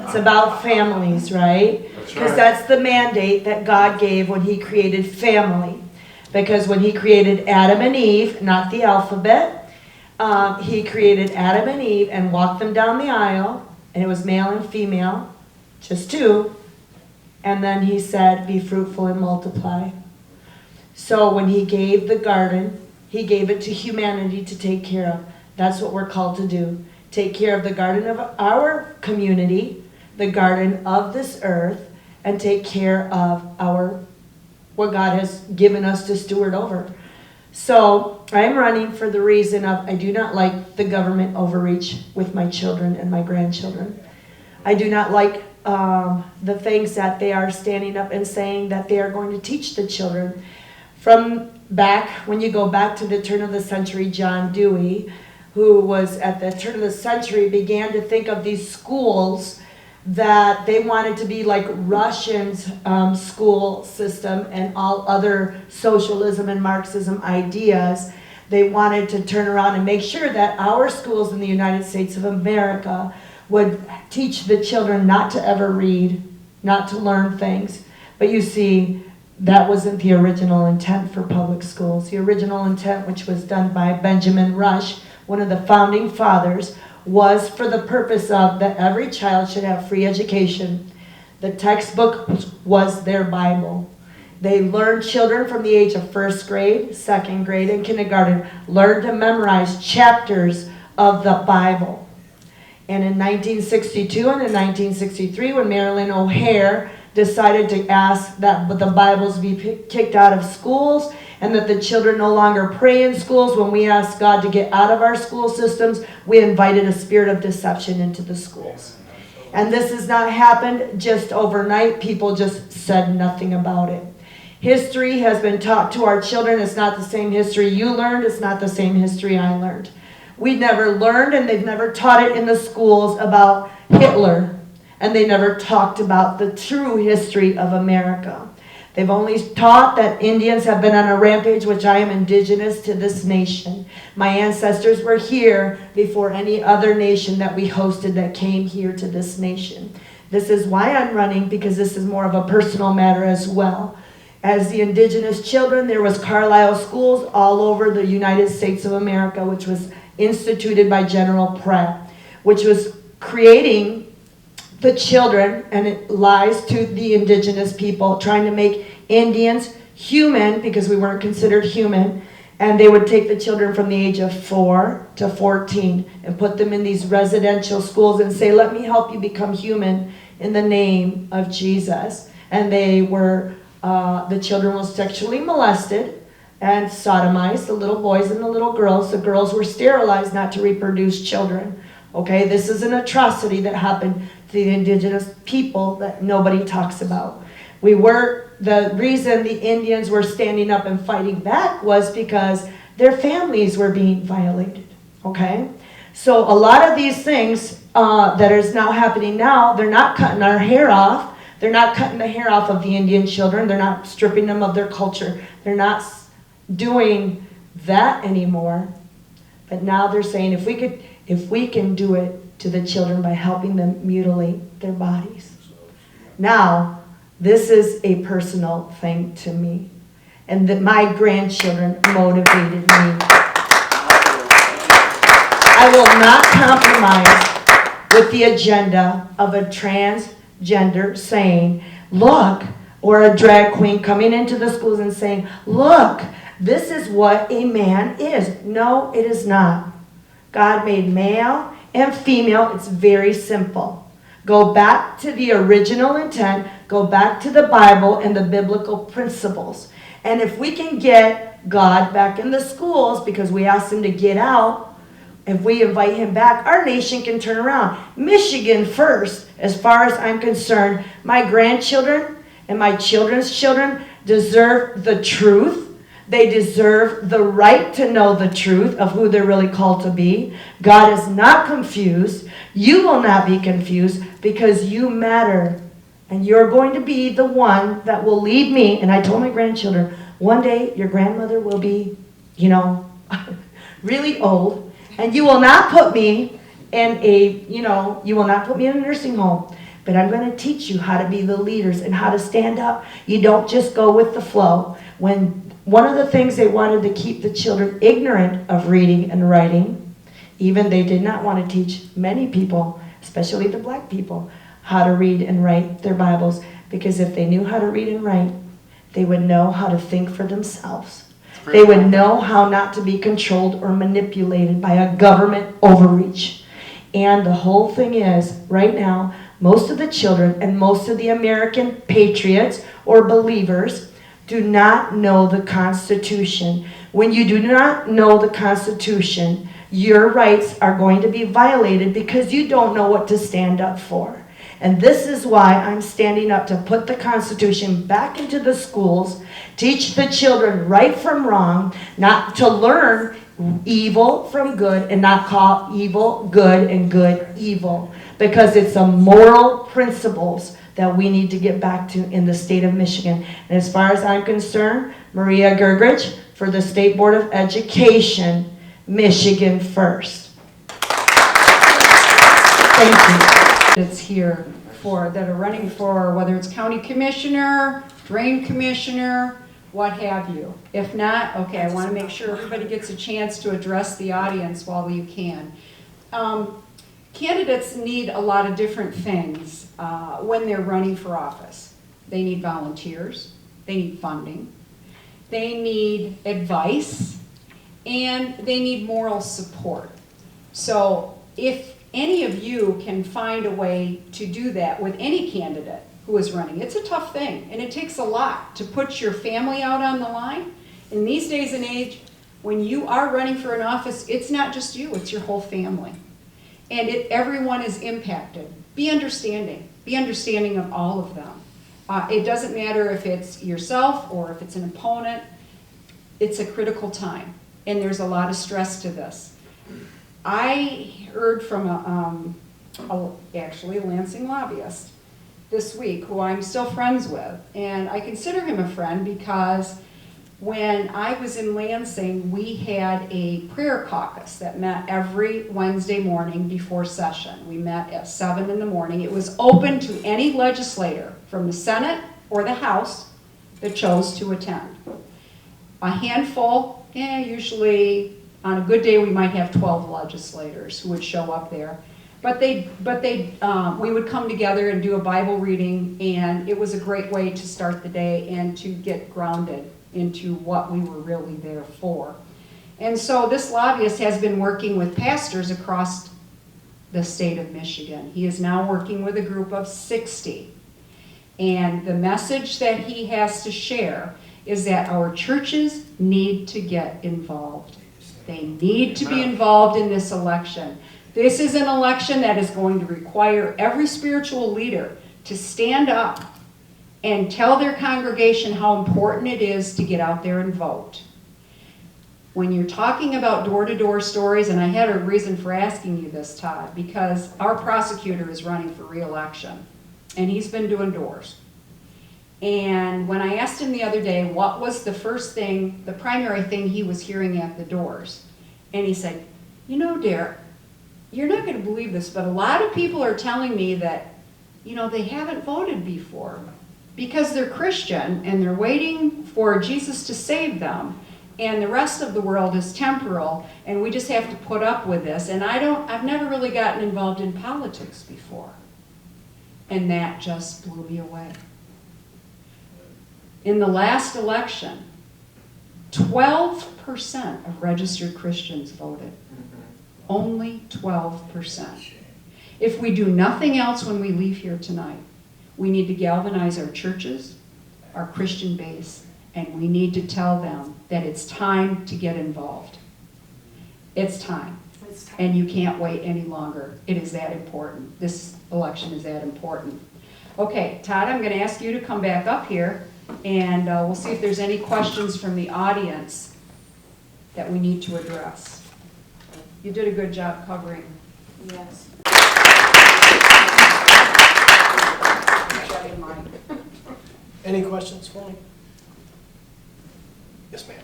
It's about families, right? Because that's the mandate that God gave when He created family. Because when He created Adam and Eve, not the alphabet, He created Adam and Eve and walked them down the aisle, and it was male and female, just two. And then He said, be fruitful and multiply. So when He gave the garden, He gave it to humanity to take care of. That's what we're called to do. Take care of the garden of our community, the garden of this earth, and take care of what God has given us to steward over. So I'm running for the reason of I do not like the government overreach with my children and my grandchildren. I do not like the things that they are standing up and saying that they are going to teach the children. From back, when you go back to the turn of the century, John Dewey, who was at the turn of the century, began to think of these schools that they wanted to be like Russians' school system and all other socialism and Marxism ideas. They wanted to turn around and make sure that our schools in the United States of America would teach the children not to ever read, not to learn things. But you see, that wasn't the original intent for public schools. The original intent, which was done by Benjamin Rush, one of the founding fathers, was for the purpose of that every child should have free education. The textbook was their Bible. Children from the age of first grade, second grade, and kindergarten learn to memorize chapters of the Bible. And in 1962 and in 1963, when Marilyn O'Hare decided to ask that the Bibles be kicked out of schools and that the children no longer pray in schools, when we asked God to get out of our school systems, we invited a spirit of deception into the schools. And this has not happened just overnight. People just said nothing about it. History has been taught to our children. It's not the same history you learned. It's not the same history I learned. We never learned, and they've never taught it in the schools, about Hitler. And they never talked about the true history of America. They've only taught that Indians have been on a rampage, which I am indigenous to this nation. My ancestors were here before any other nation that we hosted that came here to this nation. This is why I'm running, because this is more of a personal matter as well. As the indigenous children, there was Carlisle schools all over the United States of America, which was instituted by General Pratt, which was creating the children, and it lies to the indigenous people, trying to make Indians human because we weren't considered human. And they would take the children from the age of 4 to 14 and put them in these residential schools and say, let me help you become human in the name of Jesus. And they were, the children were sexually molested and sodomized, the little boys and the little girls. The girls were sterilized not to reproduce children. Okay, this is an atrocity that happened to the indigenous people that nobody talks about. The reason the Indians were standing up and fighting back was because their families were being violated. Okay, so a lot of these things that is now happening now, they're not cutting our hair off. They're not cutting the hair off of the Indian children. They're not stripping them of their culture. They're not doing that anymore. But now they're saying if we can do it to the children by helping them mutilate their bodies. Now, this is a personal thing to me. And that my grandchildren motivated me. I will not compromise with the agenda of a transgender saying, look, or a drag queen coming into the schools and saying, look, this is what a man is. No, it is not. God made male and female. It's very simple. Go back to the original intent. Go back to the Bible and the biblical principles. And if we can get God back in the schools, because we asked him to get out, if we invite him back, our nation can turn around. Michigan first, as far as I'm concerned. My grandchildren and my children's children deserve the truth. They deserve the right to know the truth of who they're really called to be. God is not confused. You will not be confused because you matter. And you're going to be the one that will lead me. And I told my grandchildren, one day your grandmother will be, really old. And you will not put me in you will not put me in a nursing home. But I'm going to teach you how to be the leaders and how to stand up. You don't just go with the flow. One of the things they wanted to keep the children ignorant of reading and writing, even they did not want to teach many people, especially the black people, how to read and write their Bibles, because if they knew how to read and write, they would know how to think for themselves. They would know how not to be controlled or manipulated by a government overreach. And the whole thing is, right now, most of the children and most of the American patriots or believers do not know the Constitution. When you do not know the Constitution, your rights are going to be violated because you don't know what to stand up for. And this is why I'm standing up to put the Constitution back into the schools, teach the children right from wrong, not to learn evil from good and not call evil good and good evil, because it's a moral principles that we need to get back to in the state of Michigan. And as far as I'm concerned, Maria Gergrich for the State Board of Education, Michigan first. Thank you. It's here that are running for, whether it's county commissioner, drain commissioner, what have you. If not, okay, I want to make sure everybody gets a chance to address the audience while you can. Candidates need a lot of different things when they're running for office. They need volunteers. they need funding, they need advice, and they need moral support. So if any of you can find a way to do that with any candidate who is running, it's a tough thing, and it takes a lot to put your family out on the line. In these days and age, when you are running for an office, it's not just you, it's your whole family. And everyone is impacted. Be understanding of all of them. It doesn't matter if it's yourself or if it's an opponent, it's a critical time, and there's a lot of stress to this. I heard from actually a Lansing lobbyist this week who I'm still friends with, and I consider him a friend because when I was in Lansing, we had a prayer caucus that met every Wednesday morning before session. We met at 7 in the morning. It was open to any legislator from the Senate or the House that chose to attend. A handful, usually on a good day we might have 12 legislators who would show up there. But we would come together and do a Bible reading, and it was a great way to start the day and to get grounded into what we were really there for. And so this lobbyist has been working with pastors across the state of Michigan. He is now working with a group of 60. And the message that he has to share is that our churches need to get involved. They need to be involved in this election. This is an election that is going to require every spiritual leader to stand up and tell their congregation how important it is to get out there and vote. When you're talking about door-to-door stories, and I had a reason for asking you this, Todd, because our prosecutor is running for re-election, and he's been doing doors. And when I asked him the other day what was the primary thing he was hearing at the doors, and he said, you know, Derek, you're not going to believe this, but a lot of people are telling me that, they haven't voted before because they're Christian and they're waiting for Jesus to save them, and the rest of the world is temporal, and we just have to put up with this. And I've never really gotten involved in politics before. And that just blew me away. In the last election, 12% of registered Christians voted. Only 12%. If we do nothing else when we leave here tonight, we need to galvanize our churches, our Christian base, and we need to tell them that it's time to get involved. It's time. And you can't wait any longer. It is that important. This election is that important. Okay, Todd, I'm going to ask you to come back up here, and we'll see if there's any questions from the audience that we need to address. You did a good job covering. Yes. Keep that in mind. Any questions for me? Yes, ma'am.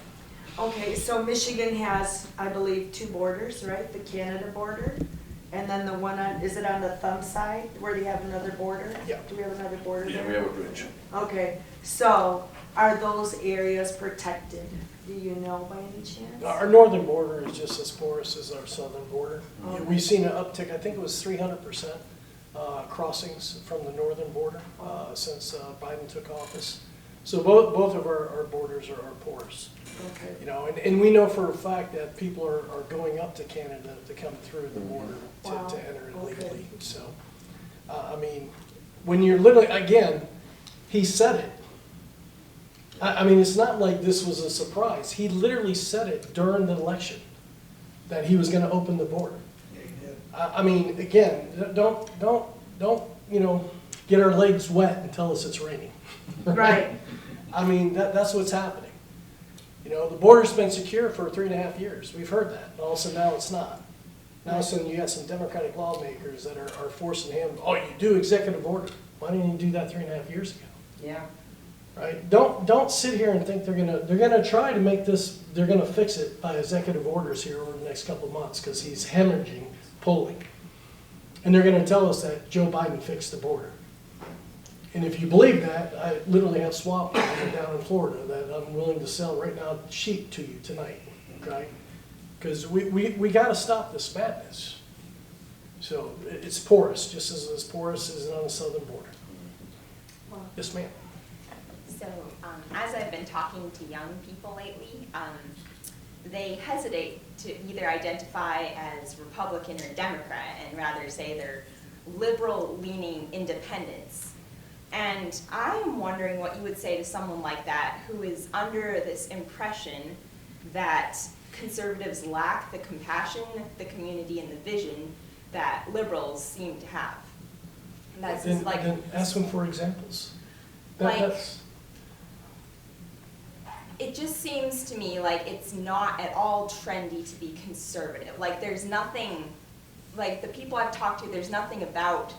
Okay, so Michigan has, I believe, 2 borders, right? The Canada border, and then the one on, is it on the thumb side, where do you have another border? Yeah. Do we have another border Yeah, there? we have a bridge. Okay, so are those areas protected? Do you know by any chance? Our northern border is just as porous as our southern border. Okay. We've seen an uptick, I think it was 300% crossings from the northern border since Biden took office. So both of our borders are porous. Okay. And we know for a fact that people are going up to Canada to come through the border Wow. to enter Okay. illegally. So, when you're literally, again, he said it. It's not like this was a surprise. He literally said it during the election that he was going to open the border. Again, don't get our legs wet and tell us it's raining. Right. That's what's happening. The border's been secure for 3.5 years. We've heard that. And all of a sudden now it's not. Now all of a sudden you got some Democratic lawmakers that are forcing him, you do executive order. Why didn't you do that 3.5 years ago? Yeah. Right? Don't sit here and think they're gonna try to make this, they're gonna fix it by executive orders here over the next couple of months because he's hemorrhaging polling. And they're gonna tell us that Joe Biden fixed the border. And if you believe that, I literally have swap down in Florida that I'm willing to sell right now sheep to you tonight, okay? Because we got to stop this madness. So it's porous, just as porous as on the southern border. Yes, ma'am. So, as I've been talking to young people lately, they hesitate to either identify as Republican or Democrat and rather say they're liberal-leaning independents. And I'm wondering what you would say to someone like that who is under this impression that conservatives lack the compassion, the community, and the vision that liberals seem to have. And that's just like, Then ask them for examples. Like- That's, it just seems to me like it's not at all trendy to be conservative. Like there's nothing, like the people I've talked to, there's nothing about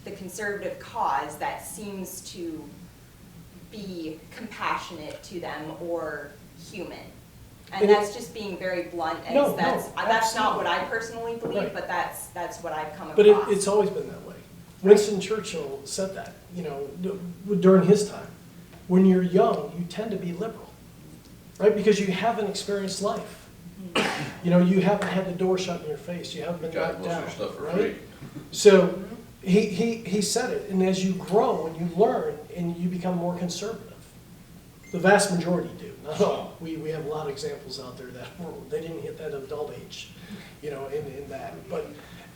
the conservative cause that seems to be compassionate to them or human. And And that's just being very blunt, and No, that's no, not absolutely. what I personally believe, Right. but that's what I've come but across. it's always been that way. Winston Churchill said that, you know, during his time. When you're young, you tend to be liberal, right? Because you haven't experienced life. You know, you haven't had the door shut in your face. You haven't been Got knocked most of down, your stuff for right? free. So he said it, and as you grow and you learn and you become more conservative, the vast majority do. Not all. We have a lot of examples out there that they didn't hit that adult age, you know, in that. But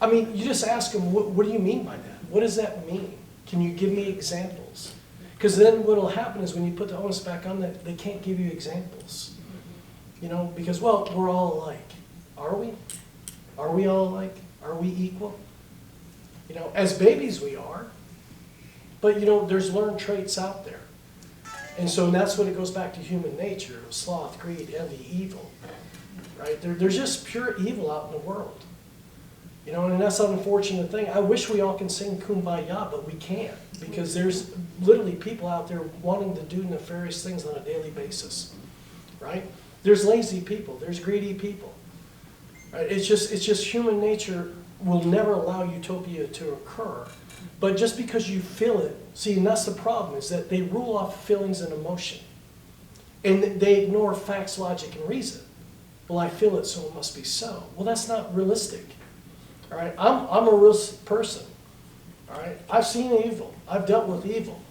I mean, you just ask them, what do you mean by that? What does that mean? Can you give me examples? Because then what will happen is when you put the onus back on that, they can't give you examples. You know, because, well, we're all alike. Are we? Are we all alike? Are we equal? You know, as babies we are. But, you know, there's learned traits out there. And so that's when it goes back to human nature, sloth, greed, envy, evil. Right? There's just pure evil out in the world. You know, and that's an unfortunate thing. I wish we all can sing Kumbaya, but we can't. Because there's literally people out there wanting to do nefarious things on a daily basis. Right? There's lazy people. There's greedy people. Right? It's just human nature will never allow utopia to occur. But just because you feel it, see, and that's the problem, is that they rule off feelings and emotion. And they ignore facts, logic, and reason. Well, I feel it, so it must be so. Well, that's not realistic. All right? I'm a real person. All right? I've seen evil. I've dealt with evil.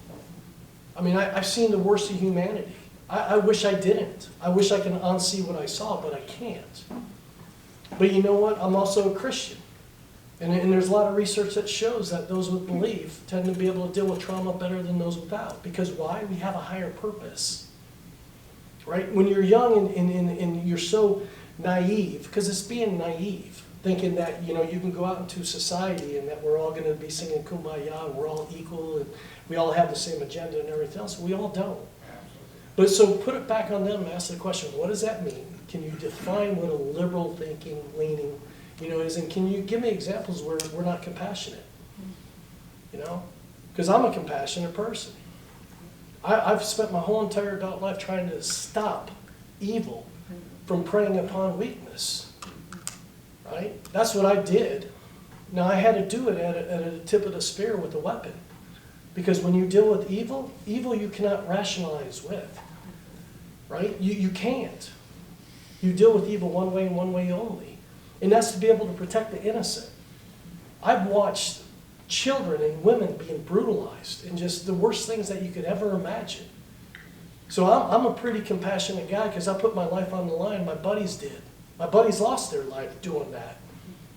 I mean, I've seen the worst of humanity. I wish I didn't. I wish I could unsee what I saw, but I can't. But you know what? I'm also a Christian. And there's a lot of research that shows that those with belief tend to be able to deal with trauma better than those without. Because why? We have a higher purpose. Right? When you're young and you're so naive, because it's being naive, thinking that, you know, you can go out into society and that we're all going to be singing Kumbaya and we're all equal and we all have the same agenda and everything else. We all don't. But so put it back on them and ask the question, what does that mean? Can you define what a liberal thinking, leaning, you know, is, and can you give me examples where we're not compassionate? You know? Because I'm a compassionate person. I've spent my whole entire adult life trying to stop evil from preying upon weakness. Right? That's what I did. Now, I had to do it at a tip of the spear with a weapon. Because when you deal with evil, evil you cannot rationalize with. Right? You can't. You deal with evil one way and one way only. And that's to be able to protect the innocent. I've watched children and women being brutalized and just the worst things that you could ever imagine. So I'm a pretty compassionate guy because I put my life on the line. My buddies did. My buddies lost their life doing that.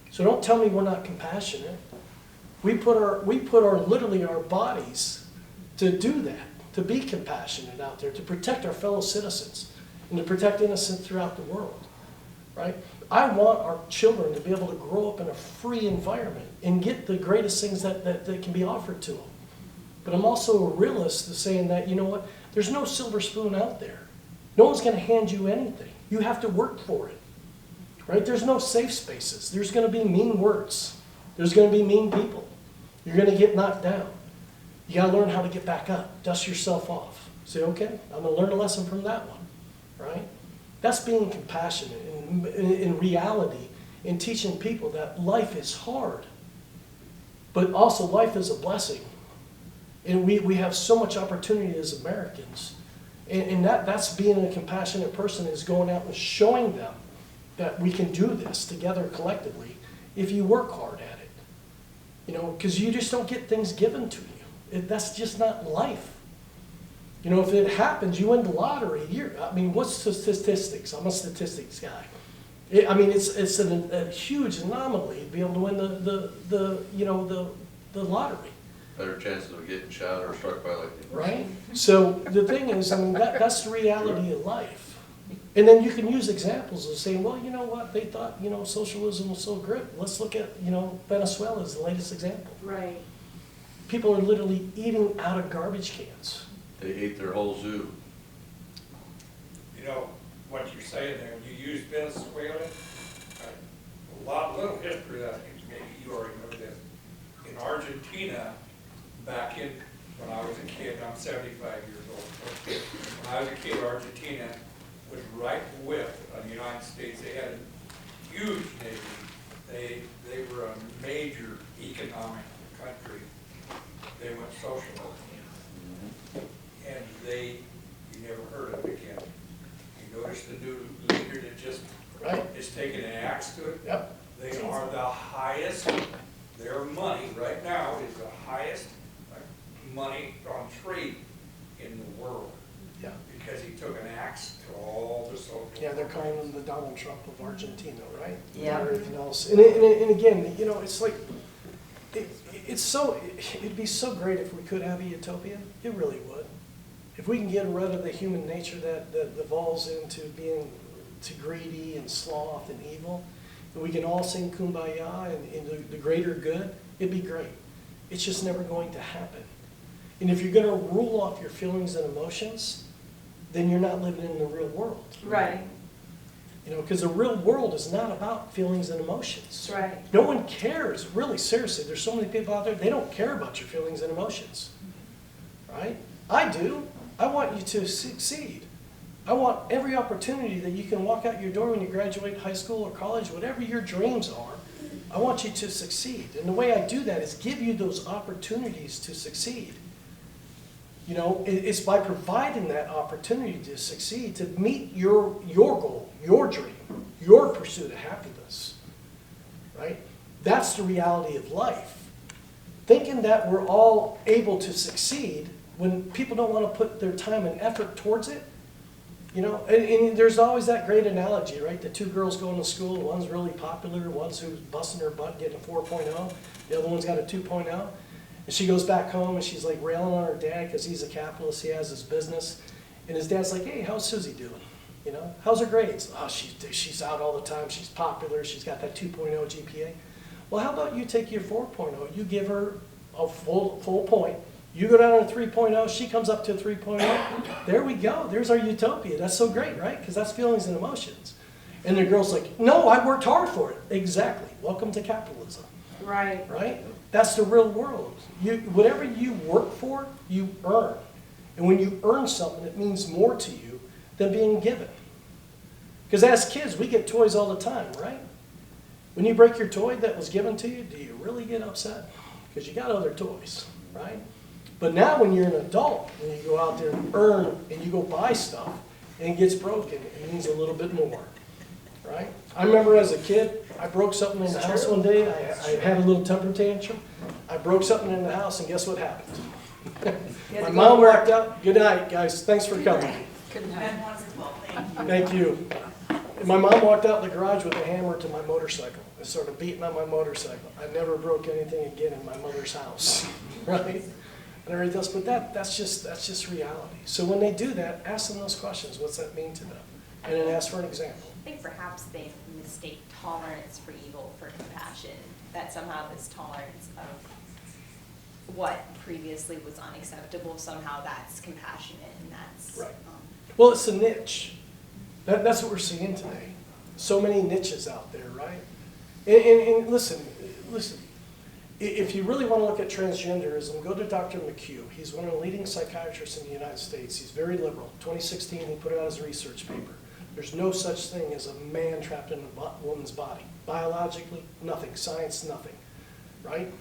So don't tell me we're not compassionate. We put our literally our bodies to do that, to be compassionate out there, to protect our fellow citizens and to protect innocents throughout the world. Right? I want our children to be able to grow up in a free environment and get the greatest things that can be offered to them. But I'm also a realist to saying that, you know what, there's no silver spoon out there. No one's going to hand you anything. You have to work for it. Right? There's no safe spaces. There's going to be mean words. There's going to be mean people. You're going to get knocked down. You got to learn how to get back up. Dust yourself off. Say, okay, I'm going to learn a lesson from that one. Right? That's being compassionate in reality, in teaching people that life is hard, but also life is a blessing. And we have so much opportunity as Americans. And that's being a compassionate person, is going out and showing them that we can do this together collectively if you work hard at it. You know, because you just don't get things given to you. That's just not life. You know, if it happens, you win the lottery. I mean, what's the statistics? I'm a statistics guy. I mean, it's a huge anomaly to be able to win the lottery. Better chances of getting shot or struck by lightning. Right? So the thing is, I mean, that's the reality of life. And then you can use examples of saying, well, you know what, they thought, socialism was so great. Let's look at, Venezuela as the latest example. Right. People are literally eating out of garbage cans. They ate their whole zoo. You know, what you're saying there, when you use Venezuela, little history that I think maybe you already know this. In Argentina, when I was a kid, I'm 75 years old. When I was a kid, Argentina was right with the United States. They had a huge navy. They were a major economic country. They went socialist. And you never heard of it again. You notice the new leader that just is taking an axe to it? Yep. They are the highest, their money right now is the highest money on trade in the world. Yeah. Because he took an axe to all the social. Yeah, they're calling him the Donald Trump of Argentina, right? Yeah. And everything else. And again, it's like, it'd be so great if we could have a utopia. It really would. If we can get rid of the human nature that devolves into being too greedy and sloth and evil, and we can all sing kumbaya and the greater good, it'd be great. It's just never going to happen. And if you're going to rule off your feelings and emotions, then you're not living in the real world. Right. Because the real world is not about feelings and emotions. Right. No one cares, really, seriously. There's so many people out there, they don't care about your feelings and emotions. Right? I do. I want you to succeed. I want every opportunity that you can walk out your door when you graduate high school or college, whatever your dreams are, I want you to succeed. And the way I do that is give you those opportunities to succeed. It's by providing that opportunity to succeed, to meet your goal, your dream, your pursuit of happiness, right? That's the reality of life. Thinking that we're all able to succeed when people don't want to put their time and effort towards it, and there's always that great analogy, right? The two girls going to school, one's really popular, one's who's busting her butt getting a 4.0, the other one's got a 2.0. And she goes back home and she's like railing on her dad because he's a capitalist, he has his business. And his dad's like, hey, how's Susie doing? How's her grades? Oh, she's out all the time, she's popular, she's got that 2.0 GPA. Well, how about you take your 4.0, you give her a full point, you go down to 3.0, she comes up to 3.0, there we go, there's our utopia. That's so great, right? Because that's feelings and emotions. And the girl's like, no, I worked hard for it. Exactly, welcome to capitalism. Right. Right? That's the real world. Whatever you work for, you earn. And when you earn something, it means more to you than being given. Because as kids, we get toys all the time, right? When you break your toy that was given to you, do you really get upset? Because you got other toys, right? But now when you're an adult, and you go out there and earn, and you go buy stuff, and it gets broken, it means a little bit more, right? I remember as a kid, I broke something in the house one day. I had a little temper tantrum. I broke something in the house, and guess what happened? My mom walked out. Good night, guys. Thanks for coming. Thank you. And my mom walked out in the garage with a hammer to my motorcycle and started beating on my motorcycle. I never broke anything again in my mother's house, right? And everything else. But that's just reality. So when they do that, ask them those questions. What's that mean to them? And then ask for an example. I think perhaps they mistake tolerance for evil for compassion, that somehow this tolerance of what previously was unacceptable, somehow that's compassionate and that's... Right. Well, it's a niche. That's what we're seeing today. So many niches out there, right? And listen, if you really want to look at transgenderism, go to Dr. McHugh. He's one of the leading psychiatrists in the United States. He's very liberal. 2016, he put out his research paper. There's no such thing as a man trapped in a woman's body. Biologically, nothing. Science, nothing. Right?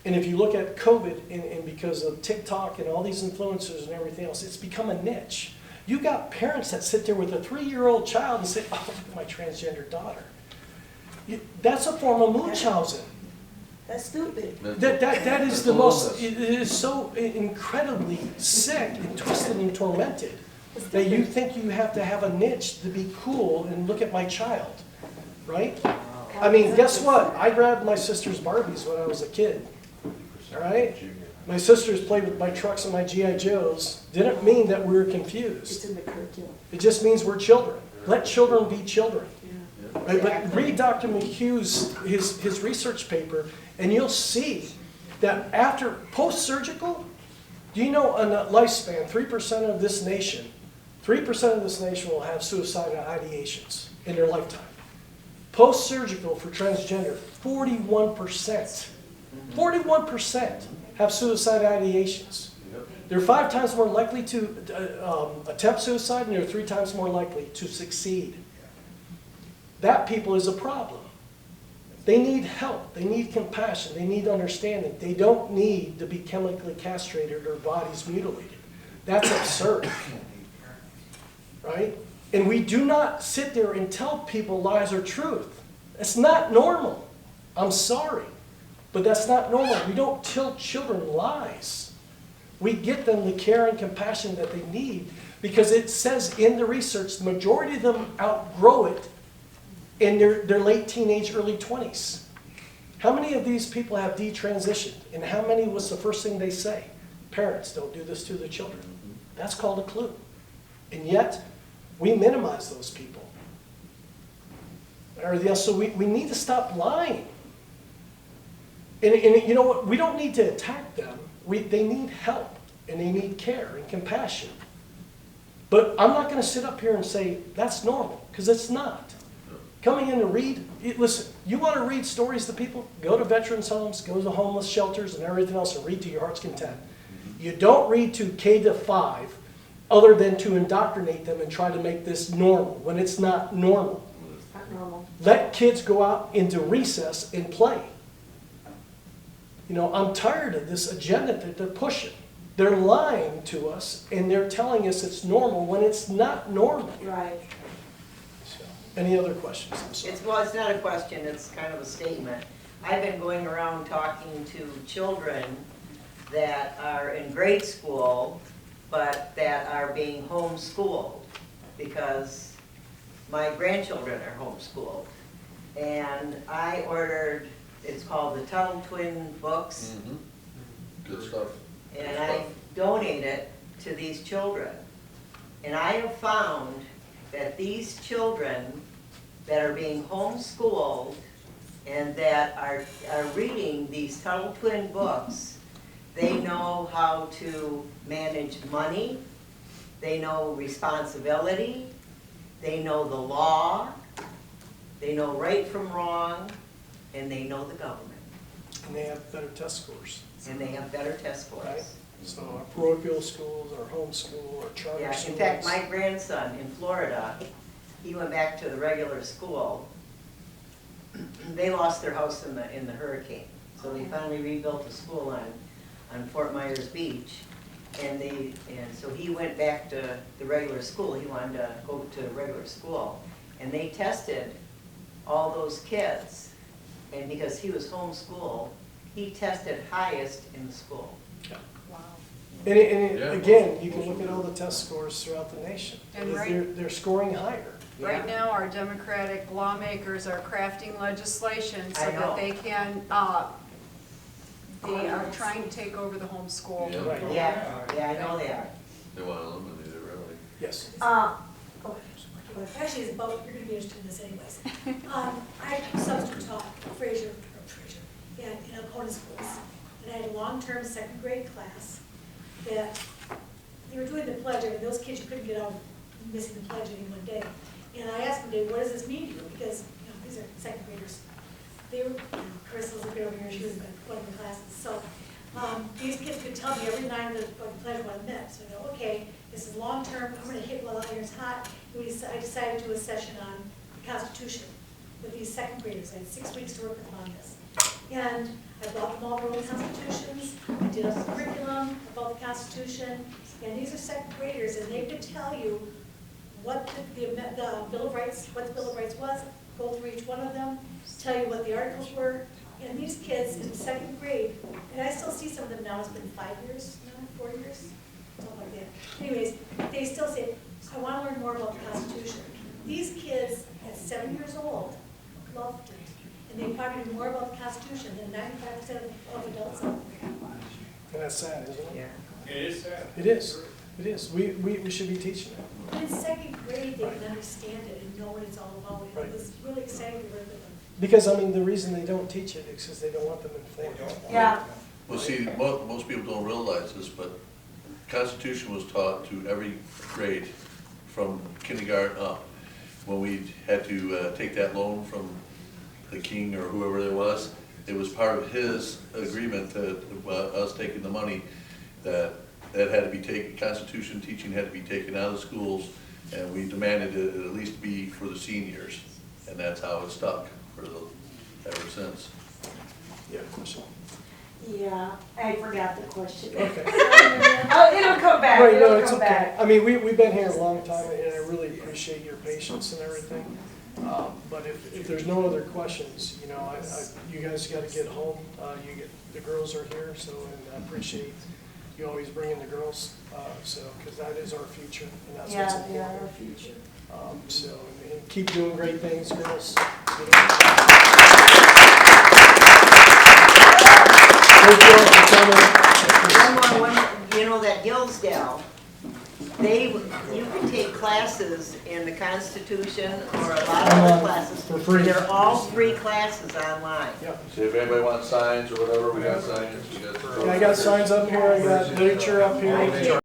And if you look at COVID, and because of TikTok and all these influencers and everything else, it's become a niche. You got parents that sit there with a 3-year-old child and say, oh, look at my transgender daughter. That's a form of Munchausen. That's stupid. That is the most, it is so incredibly sick and twisted and tormented that you think you have to have a niche to be cool and look at my child, right? I mean, guess what? I grabbed my sister's Barbies when I was a kid, all right? My sisters played with my trucks and my G.I. Joes. Didn't mean that we were confused. It's in the curriculum. It just means we're children. Let children be children. Right? But read Dr. McHugh's, his research paper, and you'll see that after post-surgical, do you know in a lifespan, 3% of this nation will have suicidal ideations in their lifetime. Post-surgical for transgender, 41%. 41% have suicidal ideations. They're 5 times more likely to attempt suicide, and they're 3 times more likely to succeed. That people is a problem. They need help. They need compassion. They need understanding. They don't need to be chemically castrated or bodies mutilated. That's absurd. Right? And we do not sit there and tell people lies or truth. It's not normal. I'm sorry. But that's not normal. We don't tell children lies. We get them the care and compassion that they need because it says in the research, the majority of them outgrow it in their late teenage, early 20s. How many of these people have detransitioned? And how many was the first thing they say? Parents, don't do this to the children. That's called a clue. And yet, we minimize those people. So we need to stop lying. And you know what? We don't need to attack them. They need help, and they need care and compassion. But I'm not going to sit up here and say, that's normal, because it's not. Coming in to read, listen, you want to read stories to people? Go to veterans' homes, go to homeless shelters, and everything else, and read to your heart's content. You don't read to K to 5 other than to indoctrinate them and try to make this normal, when it's not normal. It's not normal. Let kids go out into recess and play. You know, I'm tired of this agenda that they're pushing. They're lying to us, and they're telling us it's normal when it's not normal. Right. So, any other questions? I'm sorry. It's not a question, it's kind of a statement. I've been going around talking to children that are in grade school, but that are being homeschooled because my grandchildren are homeschooled. And I ordered, it's called the Tuttle Twin books. Good stuff. And I donate it to these children. And I have found that these children that are being homeschooled and that are reading these Tuttle Twin books, they know how to manage money, they know responsibility, they know the law, they know right from wrong, and they know the government. And they have better test scores. And they have better test scores. Right. So our parochial schools, our homeschool, our charter Yeah, schools. in fact, my grandson in Florida, he went back to the regular school. They lost their house in the hurricane, so they finally rebuilt a school on Fort Myers Beach. And so he went back to the regular school. He wanted to go to regular school. And they tested all those kids. And because he was homeschooled, he tested highest in the school. Wow. And Yeah. again, you can look at all the test scores throughout the nation. And They're scoring higher. Right now, our Democratic lawmakers are crafting legislation so I know. that they can, they are trying to take over the homeschool. Yeah. Right. Yeah, I know they are. They want to eliminate it, really. Yes. Actually, it's about, you're gonna be interested in this anyways. I substitute taught Fraser, in Alcona schools. And I had a long-term second grade class that, they were doing the pledge, and those kids, you couldn't get out missing the pledge any one day. And I asked them, Dave, what does this mean to you? Because, these are second graders. They were, Crystal's looking over here, she was in one of the classes. So, these kids could tell me every night of the pledge what it meant. So I go, okay, this is long-term, I'm gonna hit while iron's hot. And I decided to do a session on the Constitution with these second graders. I had 6 weeks to work with them on this. And I brought them all their own constitutions, I did a curriculum about the Constitution, and these are second graders, and they could tell you what the Bill of Rights, what the Bill of Rights was, go through each one of them, tell you what the articles were, And these kids in second grade, and I still see some of them now, it's been 5 years, now, 4 years, something like that. Anyways, they still say, I want to learn more about the Constitution. These kids at 7 years old loved it. And they probably knew more about the Constitution than 95% of adults out there. And that's sad, isn't it? Yeah. It is sad. It is. It is. We should be teaching it. And in second grade, they can understand it and know what it's all about. And Right. it was really exciting to work with them. Because, I mean, the reason they don't teach it is because they don't want them informed. Yeah. Well, see, most people don't realize this, but Constitution was taught to every grade from kindergarten up. When we had to take that loan from the king or whoever it was part of his agreement that us taking the money, that had to be taken, Constitution teaching had to be taken out of schools, and we demanded it at least be for the seniors, and that's how it stuck ever since. Yeah, question. Yeah, I forgot the question. Okay. Oh, it'll come back, Right, no, it'll it's come okay. back. I mean, we've been here a long time, and I really appreciate your patience and everything. But if there's no other questions, you know, you guys gotta get home. The girls are here, so, and I appreciate you always bringing the girls, because that is our future, and that's what's Yeah, they are our important. future. So, and keep doing great things, girls. Thank you all for coming. One more, you know, that Hillsdale, you can take classes in the Constitution or a lot of other classes. For free. They're all free classes online. Yeah. See, if anybody wants signs or whatever, we got signs. Yeah, I got signs up here, I got literature up here.